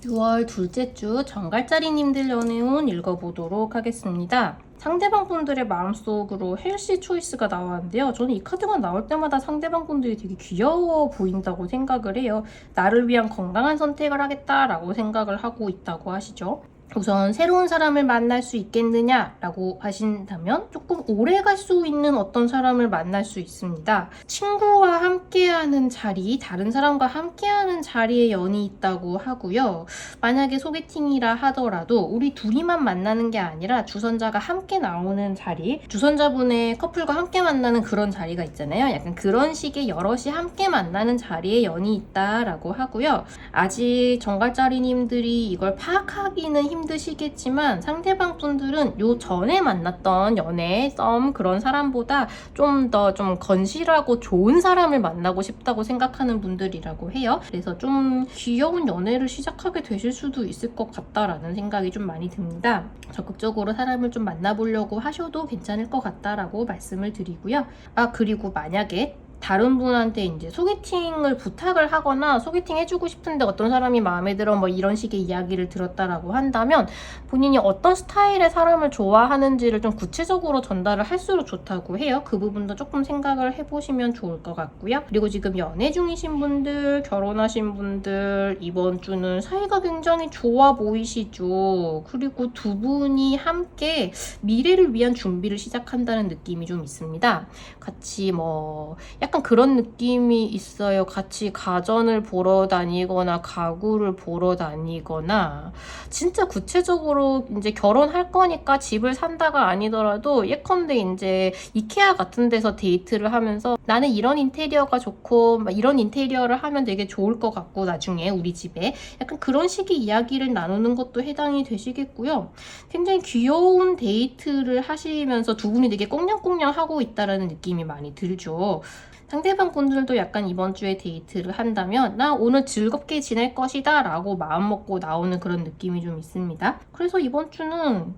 6월 둘째 주 정갈자리님들 연애운 읽어보도록 하겠습니다. 상대방 분들의 마음속으로 헬시 초이스가 나왔는데요. 저는 이 카드가 나올 때마다 상대방 분들이 되게 귀여워 보인다고 생각을 해요. 나를 위한 건강한 선택을 하겠다라고 생각을 하고 있다고 하시죠. 우선 새로운 사람을 만날 수 있겠느냐라고 하신다면 조금 오래 갈 수 있는 어떤 사람을 만날 수 있습니다. 친구와 함께하는 자리, 다른 사람과 함께하는 자리에 연이 있다고 하고요. 만약에 소개팅이라 하더라도 우리 둘이만 만나는 게 아니라 주선자가 함께 나오는 자리, 주선자분의 커플과 함께 만나는 그런 자리가 있잖아요. 약간 그런 식의 여럿이 함께 만나는 자리에 연이 있다라고 하고요. 아직 정갈자리님들이 이걸 파악하기는 힘드시겠지만 상대방 분들은 요 전에 만났던 연애, 썸 그런 사람보다 좀 더 좀 건실하고 좋은 사람을 만나고 싶다고 생각하는 분들이라고 해요. 그래서 좀 귀여운 연애를 시작하게 되실 수도 있을 것 같다라는 생각이 좀 많이 듭니다. 적극적으로 사람을 좀 만나보려고 하셔도 괜찮을 것 같다라고 말씀을 드리고요. 아, 그리고 만약에 다른 분한테 이제 소개팅을 부탁을 하거나 소개팅 해주고 싶은데 어떤 사람이 마음에 들어 뭐 이런 식의 이야기를 들었다라고 한다면 본인이 어떤 스타일의 사람을 좋아하는지를 좀 구체적으로 전달을 할수록 좋다고 해요. 그 부분도 조금 생각을 해보시면 좋을 것 같고요. 그리고 지금 연애 중이신 분들, 결혼하신 분들 이번 주는 사이가 굉장히 좋아 보이시죠. 그리고 두 분이 함께 미래를 위한 준비를 시작한다는 느낌이 좀 있습니다. 같이 뭐 약간 그런 느낌이 있어요. 같이 가전을 보러 다니거나 가구를 보러 다니거나, 진짜 구체적으로 이제 결혼할 거니까 집을 산다가 아니더라도 예컨대 이제 이케아 같은 데서 데이트를 하면서 나는 이런 인테리어가 좋고 막 이런 인테리어를 하면 되게 좋을 것 같고 나중에 우리 집에 약간 그런 식의 이야기를 나누는 것도 해당이 되시겠고요. 굉장히 귀여운 데이트를 하시면서 두 분이 되게 꽁냥꽁냥 하고 있다라는 느낌이 많이 들죠. 상대방 분들도 약간 이번 주에 데이트를 한다면 나 오늘 즐겁게 지낼 것이다 라고 마음먹고 나오는 그런 느낌이 좀 있습니다. 그래서 이번 주는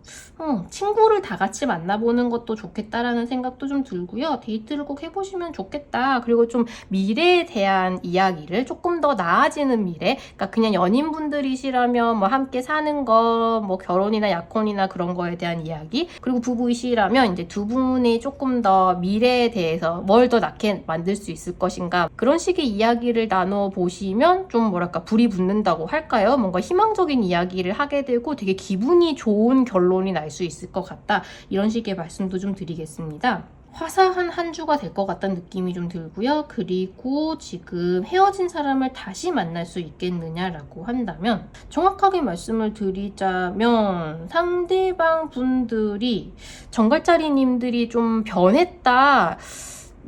친구를 다 같이 만나보는 것도 좋겠다라는 생각도 좀 들고요. 데이트를 꼭 해보시면 좋겠다. 그리고 좀 미래에 대한 이야기를 조금 더 나아지는 미래, 그러니까 그냥 연인분들이시라면 뭐 함께 사는 거, 뭐 결혼이나 약혼이나 그런 거에 대한 이야기, 그리고 부부이시라면 이제 두 분이 조금 더 미래에 대해서 뭘 더 낫게 만들 수 있을 것인가, 그런 식의 이야기를 나눠보시면 좀 뭐랄까 불이 붙는다고 할까요? 뭔가 희망적인 이야기를 하게 되고 되게 기분이 좋은 결론이 날 수 있을 것 같다, 이런 식의 말씀도 좀 드리겠습니다. 화사한 한 주가 될 것 같다는 느낌이 좀 들고요. 그리고 지금 헤어진 사람을 다시 만날 수 있겠느냐라고 한다면, 정확하게 말씀을 드리자면 상대방 분들이, 정갈자리님들이 좀 변했다,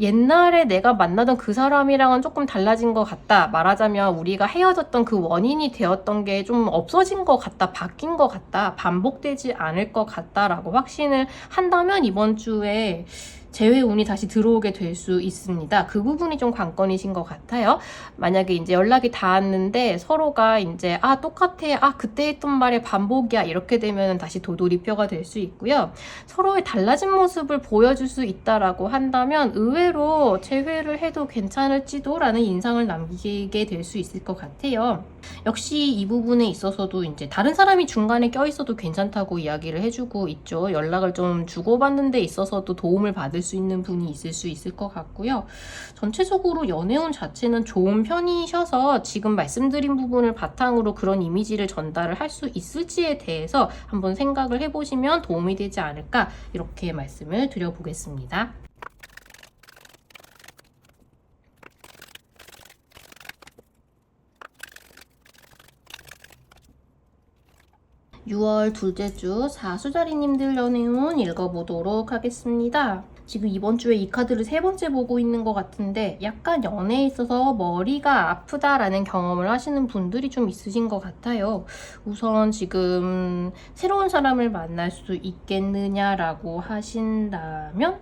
옛날에 내가 만나던 그 사람이랑은 조금 달라진 것 같다, 말하자면 우리가 헤어졌던 그 원인이 되었던 게 좀 없어진 것 같다, 바뀐 것 같다, 반복되지 않을 것 같다라고 확신을 한다면 이번 주에 재회 운이 다시 들어오게 될 수 있습니다. 그 부분이 좀 관건이신 것 같아요. 만약에 이제 연락이 닿았는데 서로가 이제 똑같아, 그때 했던 말의 반복이야, 이렇게 되면 다시 도돌이표가 될 수 있고요. 서로의 달라진 모습을 보여줄 수 있다라고 한다면 의외로 재회를 해도 괜찮을지도 라는 인상을 남기게 될 수 있을 것 같아요. 역시 이 부분에 있어서도 이제 다른 사람이 중간에 껴있어도 괜찮다고 이야기를 해주고 있죠. 연락을 좀 주고받는 데 있어서도 도움을 받을 수 있는 분이 있을 수 있을 것 같고요. 전체적으로 연애운 자체는 좋은 편이셔서 지금 말씀드린 부분을 바탕으로 그런 이미지를 전달을 할 수 있을지에 대해서 한번 생각을 해보시면 도움이 되지 않을까, 이렇게 말씀을 드려보겠습니다. 6월 둘째 주 사수자리님들 연애운 읽어보도록 하겠습니다. 지금 이번 주에 이 카드를 세 번째 보고 있는 것 같은데 약간 연애에 있어서 머리가 아프다라는 경험을 하시는 분들이 좀 있으신 것 같아요. 우선 지금 새로운 사람을 만날 수 있겠느냐라고 하신다면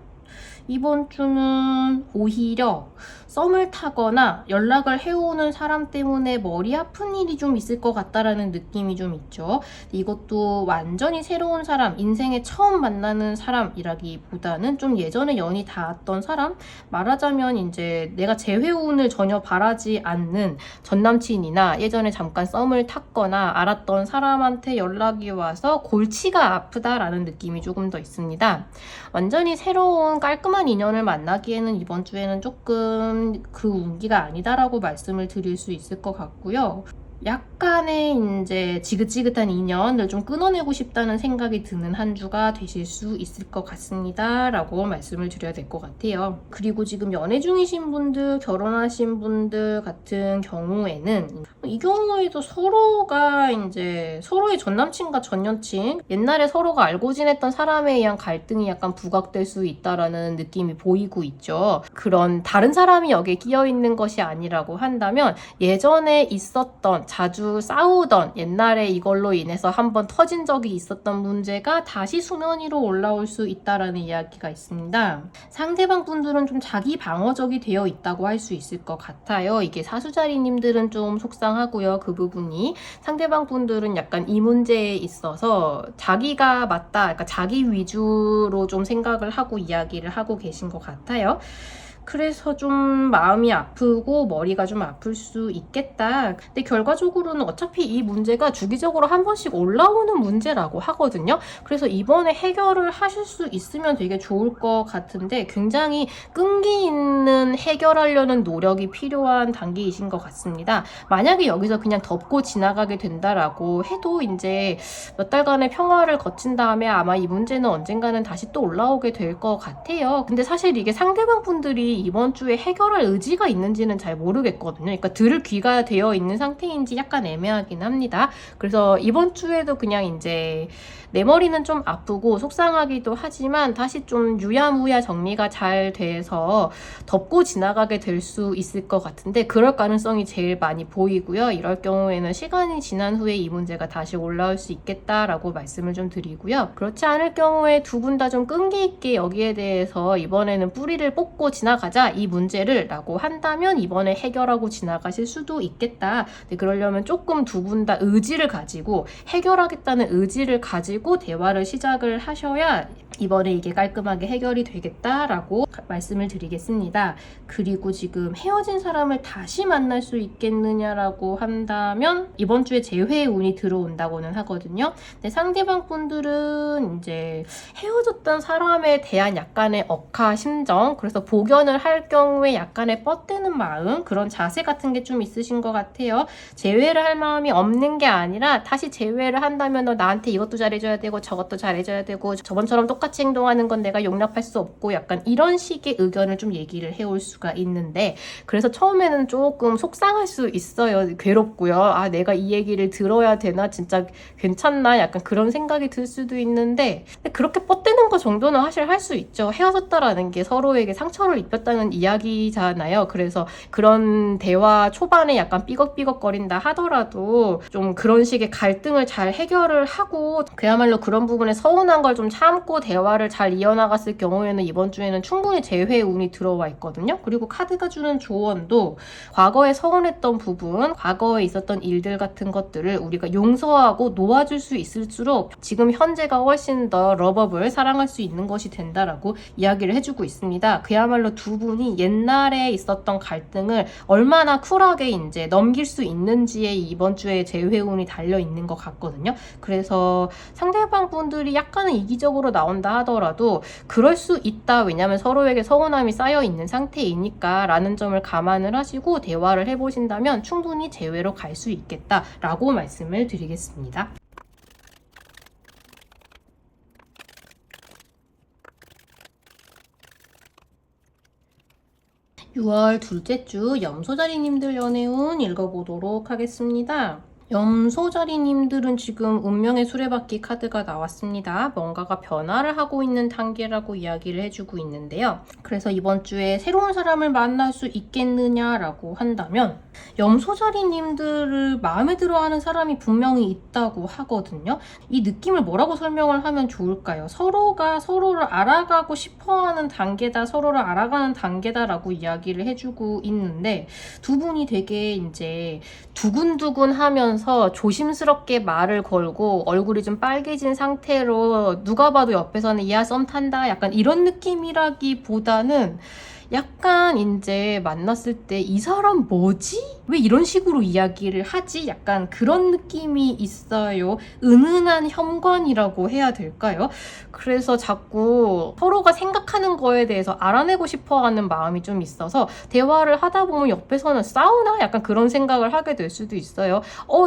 이번 주는 오히려 썸을 타거나 연락을 해오는 사람 때문에 머리 아픈 일이 좀 있을 것 같다라는 느낌이 좀 있죠. 이것도 완전히 새로운 사람, 인생에 처음 만나는 사람이라기보다는 좀 예전에 연이 닿았던 사람, 말하자면 이제 내가 재회운을 전혀 바라지 않는 전남친이나 예전에 잠깐 썸을 탔거나 알았던 사람한테 연락이 와서 골치가 아프다라는 느낌이 조금 더 있습니다. 완전히 새로운 깔끔한 인연을 만나기에는 이번 주에는 조금 그 운기가 아니다라고 말씀을 드릴 수 있을 것 같고요. 약간의 이제 지긋지긋한 인연을 좀 끊어내고 싶다는 생각이 드는 한 주가 되실 수 있을 것 같습니다 라고 말씀을 드려야 될 것 같아요. 그리고 지금 연애 중이신 분들, 결혼하신 분들 같은 경우에는 이 경우에도 서로가 이제 서로의 전남친과 전여친, 옛날에 서로가 알고 지냈던 사람에 의한 갈등이 약간 부각될 수 있다라는 느낌이 보이고 있죠. 그런 다른 사람이 여기에 끼어 있는 것이 아니라고 한다면 예전에 있었던, 자주 싸우던, 옛날에 이걸로 인해서 한번 터진 적이 있었던 문제가 다시 수면 위로 올라올 수 있다라는 이야기가 있습니다. 상대방 분들은 좀 자기 방어적이 되어 있다고 할 수 있을 것 같아요. 이게 사수자리님들은 좀 속상하고요. 그 부분이 상대방 분들은 약간 이 문제에 있어서 자기가 맞다, 그러니까 자기 위주로 좀 생각을 하고 이야기를 하고 계신 것 같아요. 그래서 좀 마음이 아프고 머리가 좀 아플 수 있겠다. 근데 결과적으로는 어차피 이 문제가 주기적으로 한 번씩 올라오는 문제라고 하거든요. 그래서 이번에 해결을 하실 수 있으면 되게 좋을 것 같은데 굉장히 끈기 있는 해결하려는 노력이 필요한 단계이신 것 같습니다. 만약에 여기서 그냥 덮고 지나가게 된다라고 해도 이제 몇 달간의 평화를 거친 다음에 아마 이 문제는 언젠가는 다시 또 올라오게 될 것 같아요. 근데 사실 이게 상대방 분들이 이번 주에 해결할 의지가 있는지는 잘 모르겠거든요. 그러니까 들을 귀가 되어 있는 상태인지 약간 애매하긴 합니다. 그래서 이번 주에도 그냥 이제 내 머리는 좀 아프고 속상하기도 하지만 다시 좀 유야무야 정리가 잘 돼서 덮고 지나가게 될 수 있을 것 같은데 그럴 가능성이 제일 많이 보이고요. 이럴 경우에는 시간이 지난 후에 이 문제가 다시 올라올 수 있겠다라고 말씀을 좀 드리고요. 그렇지 않을 경우에 두 분 다 좀 끈기 있게 여기에 대해서 이번에는 뿌리를 뽑고 지나가 지나가자 이 문제를 라고 한다면 이번에 해결하고 지나가실 수도 있겠다. 근데 그러려면 조금 두 분 다 의지를 가지고 해결하겠다는 의지를 가지고 대화를 시작을 하셔야 이번에 이게 깔끔하게 해결이 되겠다라고 말씀을 드리겠습니다. 그리고 지금 헤어진 사람을 다시 만날 수 있겠느냐라고 한다면 이번 주에 재회의 운이 들어온다고는 하거든요. 근데 상대방 분들은 이제 헤어졌던 사람에 대한 약간의 억하 심정, 그래서 복연을 할 경우에 약간의 뻗대는 마음, 그런 자세 같은 게 좀 있으신 것 같아요. 재회를 할 마음이 없는 게 아니라 다시 재회를 한다면 너 나한테 이것도 잘해줘야 되고 저것도 잘해줘야 되고 저번처럼 똑같이 행동하는 건 내가 용납할 수 없고 약간 이런 식의 의견을 좀 얘기를 해올 수가 있는데, 그래서 처음에는 조금 속상할 수 있어요. 괴롭고요. 아, 내가 이 얘기를 들어야 되나? 진짜 괜찮나? 약간 그런 생각이 들 수도 있는데, 근데 그렇게 뻗대는 거 정도는 사실 할 수 있죠. 헤어졌다라는 게 서로에게 상처를 입혔다는 이야기잖아요. 그래서 그런 대화 초반에 약간 삐걱삐걱거린다 하더라도 좀 그런 식의 갈등을 잘 해결을 하고 그야말로 그런 부분에 서운한 걸 좀 참고 대화를 잘 이어나갔을 경우에는 이번 주에는 충분히 재회의 운이 들어와 있거든요. 그리고 카드가 주는 조언도 과거에 서운했던 부분, 과거에 있었던 일들 같은 것들을 우리가 용서하고 놓아줄 수 있을수록 지금 현재가 훨씬 더 러버블, 사랑할 수 있는 것이 된다라고 이야기를 해주고 있습니다. 그야말로 두 분이 옛날에 있었던 갈등을 얼마나 쿨하게 이제 넘길 수 있는지에 이번 주에 재회의 운이 달려 있는 것 같거든요. 그래서 상대방 분들이 약간은 이기적으로 나온다 하더라도 그럴 수 있다. 왜냐하면 서로에게 서운함이 쌓여 있는 상태이니까 라는 점을 감안을 하시고 대화를 해보신다면 충분히 재회로 갈 수 있겠다라고 말씀을 드리겠습니다. 6월 둘째 주 염소자리님들 연애운 읽어보도록 하겠습니다. 염소자리님들은 지금 운명의 수레바퀴 카드가 나왔습니다. 뭔가가 변화를 하고 있는 단계라고 이야기를 해주고 있는데요. 그래서 이번 주에 새로운 사람을 만날 수 있겠느냐라고 한다면 염소자리님들을 마음에 들어하는 사람이 분명히 있다고 하거든요. 이 느낌을 뭐라고 설명을 하면 좋을까요? 서로가 서로를 알아가고 싶어하는 단계다, 서로를 알아가는 단계다라고 이야기를 해주고 있는데 두 분이 되게 이제 두근두근 하면서 조심스럽게 말을 걸고 얼굴이 좀 빨개진 상태로 누가 봐도 옆에서는 이야 썸 탄다 약간 이런 느낌이라기보다는 약간 이제 만났을 때 이 사람 뭐지? 왜 이런 식으로 이야기를 하지? 약간 그런 느낌이 있어요. 은은한 현관이라고 해야 될까요? 그래서 자꾸 서로가 생각하는 거에 대해서 알아내고 싶어하는 마음이 좀 있어서 대화를 하다 보면 옆에서는 싸우나? 약간 그런 생각을 하게 될 수도 있어요.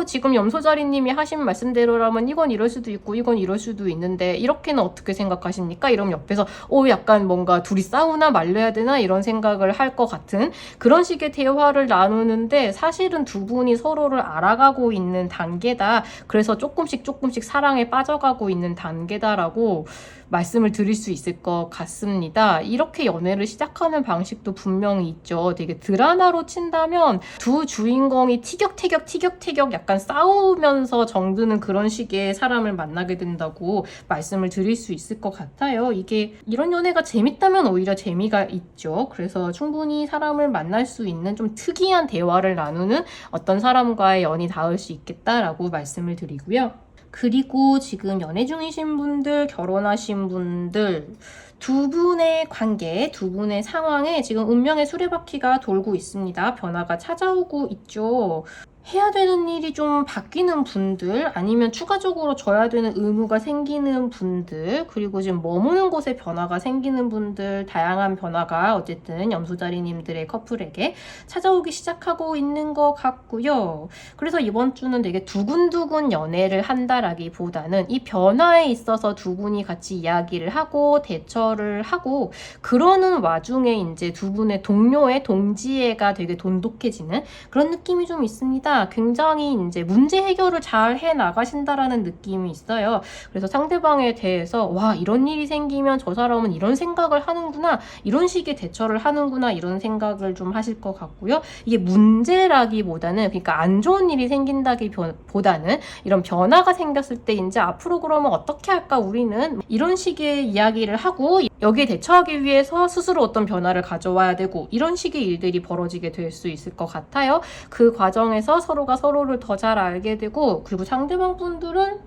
지금 염소자리님이 하신 말씀대로라면 이건 이럴 수도 있고 이건 이럴 수도 있는데 이렇게는 어떻게 생각하십니까? 이러면 옆에서 약간 뭔가 둘이 싸우나 말려야 되나? 이런 생각을 할 것 같은 그런 식의 대화를 나누는데 사실은 두 분이 서로를 알아가고 있는 단계다. 그래서 조금씩 사랑에 빠져가고 있는 단계다라고 말씀을 드릴 수 있을 것 같습니다. 이렇게 연애를 시작하는 방식도 분명히 있죠. 되게 드라마로 친다면 두 주인공이 티격태격 약간 싸우면서 정드는 그런 식의 사람을 만나게 된다고 말씀을 드릴 수 있을 것 같아요. 이게 이런 연애가 재밌다면 오히려 재미가 있죠. 그래서 충분히 사람을 만날 수 있는 좀 특이한 대화를 나누는 어떤 사람과의 연이 닿을 수 있겠다라고 말씀을 드리고요. 그리고 지금 연애 중이신 분들, 결혼하신 분들 두 분의 관계, 두 분의 상황에 지금 운명의 수레바퀴가 돌고 있습니다. 변화가 찾아오고 있죠. 해야 되는 일이 좀 바뀌는 분들, 아니면 추가적으로 져야 되는 의무가 생기는 분들, 그리고 지금 머무는 곳에 변화가 생기는 분들, 다양한 변화가 어쨌든 염소자리님들의 커플에게 찾아오기 시작하고 있는 것 같고요. 그래서 이번 주는 되게 두근두근 연애를 한다라기보다는 이 변화에 있어서 두 분이 같이 이야기를 하고 대처를 하고 그러는 와중에 이제 두 분의 동료의 동지애가 되게 돈독해지는 그런 느낌이 좀 있습니다. 보니까 굉장히 이제 문제 해결을 잘 해 나가신다라는 느낌이 있어요. 그래서 상대방에 대해서 와, 이런 일이 생기면 저 사람은 이런 생각을 하는구나, 이런 식의 대처를 하는구나, 이런 생각을 좀 하실 것 같고요. 이게 문제라기보다는, 그러니까 안 좋은 일이 생긴다기보다는 이런 변화가 생겼을 때 이제 앞으로 그러면 어떻게 할까 우리는, 이런 식의 이야기를 하고 여기에 대처하기 위해서 스스로 어떤 변화를 가져와야 되고, 이런 식의 일들이 벌어지게 될 수 있을 것 같아요. 그 과정에서 서로가 서로를 더 잘 알게 되고, 그리고 상대방 분들은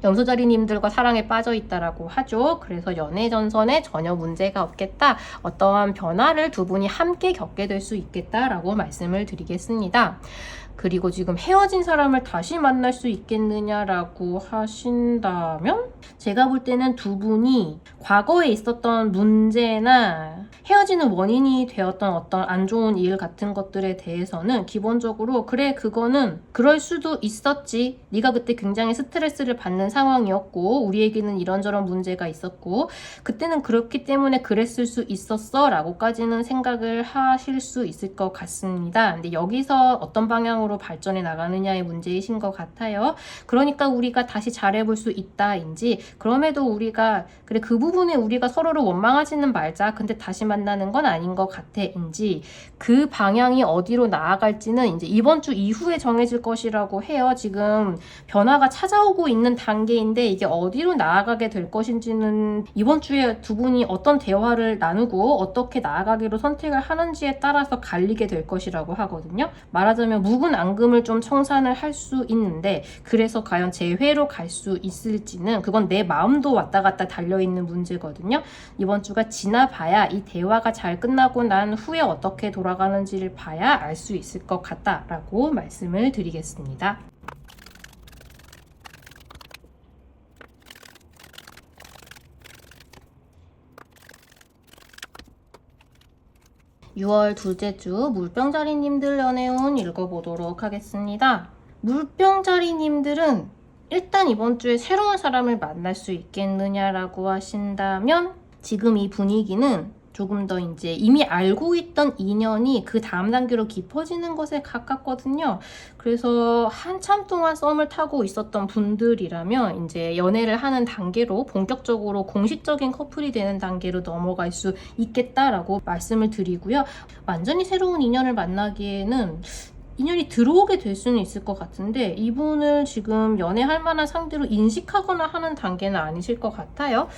염소자리님들과 사랑에 빠져 있다라고 하죠. 그래서 연애 전선에 전혀 문제가 없겠다, 어떠한 변화를 두 분이 함께 겪게 될 수 있겠다라고 말씀을 드리겠습니다. 그리고 지금 헤어진 사람을 다시 만날 수 있겠느냐라고 하신다면, 제가 볼 때는 두 분이 과거에 있었던 문제나 헤어지는 원인이 되었던 어떤 안 좋은 일 같은 것들에 대해서는 기본적으로 그래, 그거는 그럴 수도 있었지, 네가 그때 굉장히 스트레스를 받는 상황이었고 우리에게는 이런저런 문제가 있었고 그때는 그렇기 때문에 그랬을 수 있었어 라고까지는 생각을 하실 수 있을 것 같습니다. 근데 여기서 어떤 방향으로 발전해 나가느냐의 문제이신 것 같아요. 그러니까 우리가 다시 잘해볼 수 있다인지, 그럼에도 우리가 그래, 그 부분에 우리가 서로를 원망하지는 말자, 근데 다시 만나는 건 아닌 것 같아인지, 그 방향이 어디로 나아갈지는 이제 이번 주 이후에 정해질 것이라고 해요. 지금 변화가 찾아오고 있는 단계인데 이게 어디로 나아가게 될 것인지는 이번 주에 두 분이 어떤 대화를 나누고 어떻게 나아가기로 선택을 하는지에 따라서 갈리게 될 것이라고 하거든요. 말하자면 묵은 앙금을 좀 청산을 할 수 있는데, 그래서 과연 재회로 갈 수 있을지는 그건 내 마음도 왔다 갔다 달려있는 문제거든요. 이번 주가 지나봐야, 이 대화가 잘 끝나고 난 후에 어떻게 돌아가는지를 봐야 알 수 있을 것 같다라고 말씀을 드리겠습니다. 6월 둘째 주 물병자리님들 연애운 읽어보도록 하겠습니다. 물병자리님들은 일단 이번 주에 새로운 사람을 만날 수 있겠느냐라고 하신다면, 지금 이 분위기는 조금 더 이제 이미 알고 있던 인연이 그 다음 단계로 깊어지는 것에 가깝거든요. 그래서 한참 동안 썸을 타고 있었던 분들이라면 이제 연애를 하는 단계로, 본격적으로 공식적인 커플이 되는 단계로 넘어갈 수 있겠다라고 말씀을 드리고요. 완전히 새로운 인연을 만나기에는 인연이 들어오게 될 수는 있을 것 같은데, 이분을 지금 연애할 만한 상대로 인식하거나 하는 단계는 아니실 것 같아요.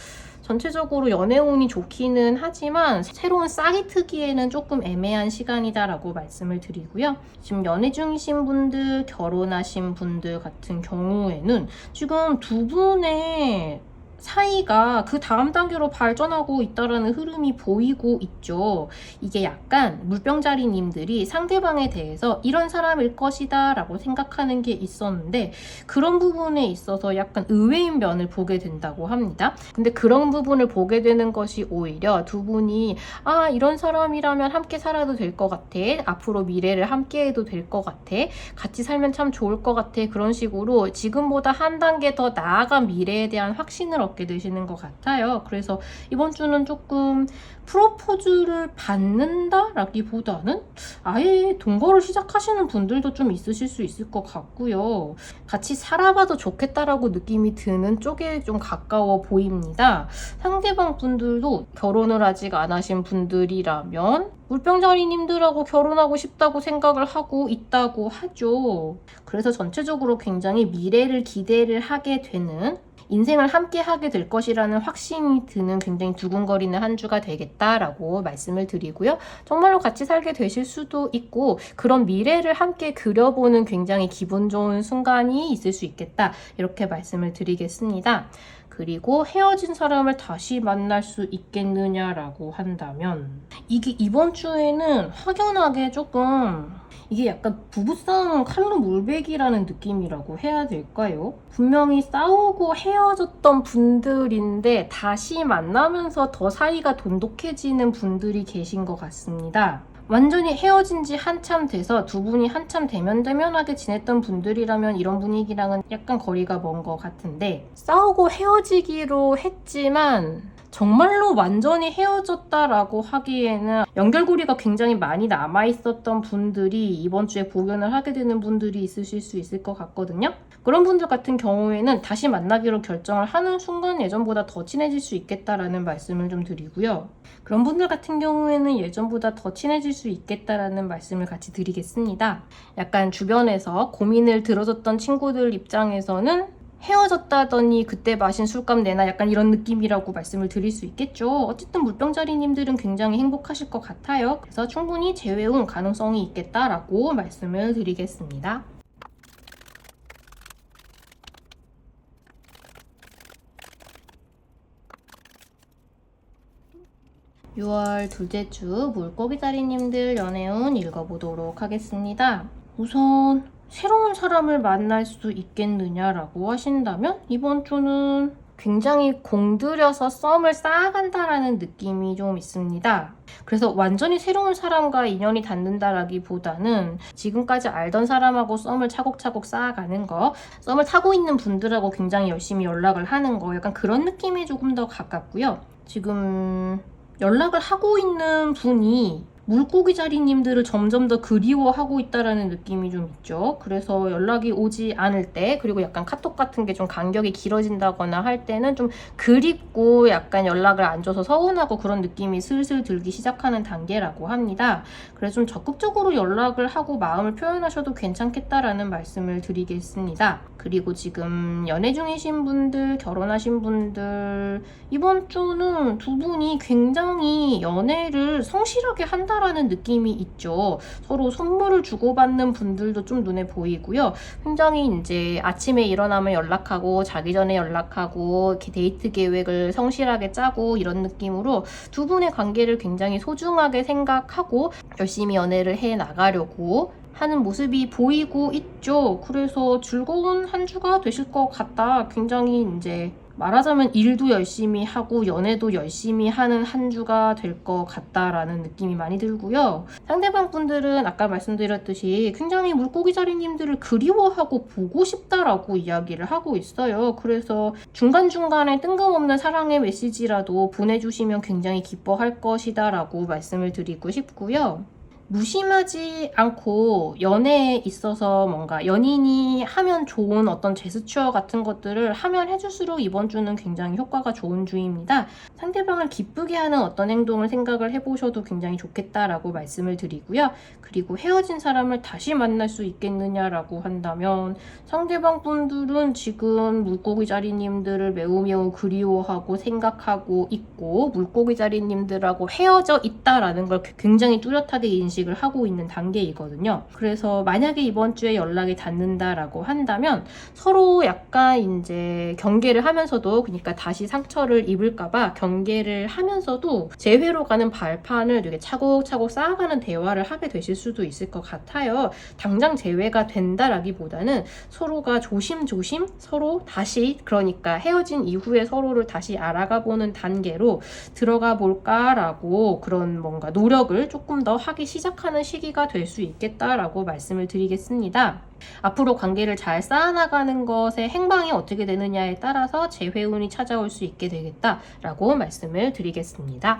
전체적으로 연애운이 좋기는 하지만 새로운 싹이 트기에는 조금 애매한 시간이다라고 말씀을 드리고요. 지금 연애 중이신 분들, 결혼하신 분들 같은 경우에는 지금 두 분의 사이가 그 다음 단계로 발전하고 있다라는 흐름이 보이고 있죠. 이게 약간 물병자리님들이 상대방에 대해서 이런 사람일 것이다 라고 생각하는 게 있었는데, 그런 부분에 있어서 약간 의외인 면을 보게 된다고 합니다. 근데 그런 부분을 보게 되는 것이 오히려 두 분이 아, 이런 사람이라면 함께 살아도 될 것 같아, 앞으로 미래를 함께 해도 될 것 같아, 같이 살면 참 좋을 것 같아, 그런 식으로 지금보다 한 단계 더 나아간 미래에 대한 확신을 얻게 되시는 것 같아요. 그래서 이번 주는 조금 프로포즈를 받는다라기보다는 아예 동거를 시작하시는 분들도 좀 있으실 수 있을 것 같고요. 같이 살아봐도 좋겠다라고 느낌이 드는 쪽에 좀 가까워 보입니다. 상대방 분들도 결혼을 아직 안 하신 분들이라면 물병자리님들하고 결혼하고 싶다고 생각을 하고 있다고 하죠. 그래서 전체적으로 굉장히 미래를 기대를 하게 되는, 인생을 함께 하게 될 것이라는 확신이 드는 굉장히 두근거리는 한 주가 되겠다라고 말씀을 드리고요. 정말로 같이 살게 되실 수도 있고 그런 미래를 함께 그려보는 굉장히 기분 좋은 순간이 있을 수 있겠다, 이렇게 말씀을 드리겠습니다. 그리고 헤어진 사람을 다시 만날 수 있겠느냐라고 한다면, 이게 이번 주에는 확연하게 조금 이게 약간 부부싸움 칼로 물베기라는 느낌이라고 해야 될까요? 분명히 싸우고 헤어졌던 분들인데 다시 만나면서 더 사이가 돈독해지는 분들이 계신 것 같습니다. 완전히 헤어진 지 한참 돼서 두 분이 한참 대면대면하게 지냈던 분들이라면 이런 분위기랑은 약간 거리가 먼 것 같은데, 싸우고 헤어지기로 했지만 정말로 완전히 헤어졌다라고 하기에는 연결고리가 굉장히 많이 남아있었던 분들이 이번 주에 복연을 하게 되는 분들이 있으실 수 있을 것 같거든요. 그런 분들 같은 경우에는 다시 만나기로 결정을 하는 순간 예전보다 더 친해질 수 있겠다라는 말씀을 좀 드리고요. 그런 분들 같은 경우에는 예전보다 더 친해질 수 있겠다라는 말씀을 같이 드리겠습니다. 약간 주변에서 고민을 들어줬던 친구들 입장에서는 헤어졌다더니 그때 마신 술값 내나 약간 이런 느낌이라고 말씀을 드릴 수 있겠죠. 어쨌든 물병자리님들은 굉장히 행복하실 것 같아요. 그래서 충분히 재회운 가능성이 있겠다라고 말씀을 드리겠습니다. 6월 둘째 주 물고기자리님들 연애운 읽어보도록 하겠습니다. 우선 새로운 사람을 만날 수 있겠느냐라고 하신다면 이번 주는 굉장히 공들여서 썸을 쌓아간다라는 느낌이 좀 있습니다. 그래서 완전히 새로운 사람과 인연이 닿는다라기보다는 지금까지 알던 사람하고 썸을 차곡차곡 쌓아가는 거, 썸을 타고 있는 분들하고 굉장히 열심히 연락을 하는 거, 약간 그런 느낌에 조금 더 가깝고요. 지금 연락을 하고 있는 분이 물고기자리님들을 점점 더 그리워하고 있다라는 느낌이 좀 있죠. 그래서 연락이 오지 않을 때, 그리고 약간 카톡 같은 게 좀 간격이 길어진다거나 할 때는 좀 그립고 약간 연락을 안 줘서 서운하고 그런 느낌이 슬슬 들기 시작하는 단계라고 합니다. 그래서 좀 적극적으로 연락을 하고 마음을 표현하셔도 괜찮겠다라는 말씀을 드리겠습니다. 그리고 지금 연애 중이신 분들, 결혼하신 분들, 이번 주는 두 분이 굉장히 연애를 성실하게 한다라는 느낌이 있죠. 서로 선물을 주고받는 분들도 좀 눈에 보이고요. 굉장히 이제 아침에 일어나면 연락하고 자기 전에 연락하고 이렇게 데이트 계획을 성실하게 짜고 이런 느낌으로 두 분의 관계를 굉장히 소중하게 생각하고 열심히 연애를 해 나가려고 하는 모습이 보이고 있죠. 그래서 즐거운 한 주가 되실 것 같다. 굉장히 이제 말하자면 일도 열심히 하고 연애도 열심히 하는 한 주가 될 것 같다라는 느낌이 많이 들고요. 상대방 분들은 아까 말씀드렸듯이 굉장히 물고기자리님들을 그리워하고 보고 싶다라고 이야기를 하고 있어요. 그래서 중간중간에 뜬금없는 사랑의 메시지라도 보내주시면 굉장히 기뻐할 것이다 라고 말씀을 드리고 싶고요. 무심하지 않고 연애에 있어서 뭔가 연인이 하면 좋은 어떤 제스처 같은 것들을 하면 해줄수록 이번 주는 굉장히 효과가 좋은 주입니다. 상대방을 기쁘게 하는 어떤 행동을 생각을 해보셔도 굉장히 좋겠다라고 말씀을 드리고요. 그리고 헤어진 사람을 다시 만날 수 있겠느냐라고 한다면 상대방 분들은 지금 물고기자리님들을 매우 그리워하고 생각하고 있고 물고기자리님들하고 헤어져 있다라는 걸 굉장히 뚜렷하게 인식을 하고 있는 단계이거든요. 그래서 만약에 이번 주에 연락이 닿는다라고 한다면 서로 약간 이제 경계를 하면서도, 그러니까 다시 상처를 입을까봐 경계를 하면서도 재회로 가는 발판을 되게 차곡차곡 쌓아가는 대화를 하게 되실 수도 있을 것 같아요. 당장 재회가 된다라기보다는 서로가 조심조심 서로 다시, 그러니까 헤어진 이후에 서로를 다시 알아가 보는 단계로 들어가 볼까라고 그런 뭔가 노력을 조금 더 하기 시작하는 시기가 될 수 있겠다라고 말씀을 드리겠습니다. 앞으로 관계를 잘 쌓아나가는 것의 행방이 어떻게 되느냐에 따라서 재회운이 찾아올 수 있게 되겠다라고 말씀을 드리겠습니다.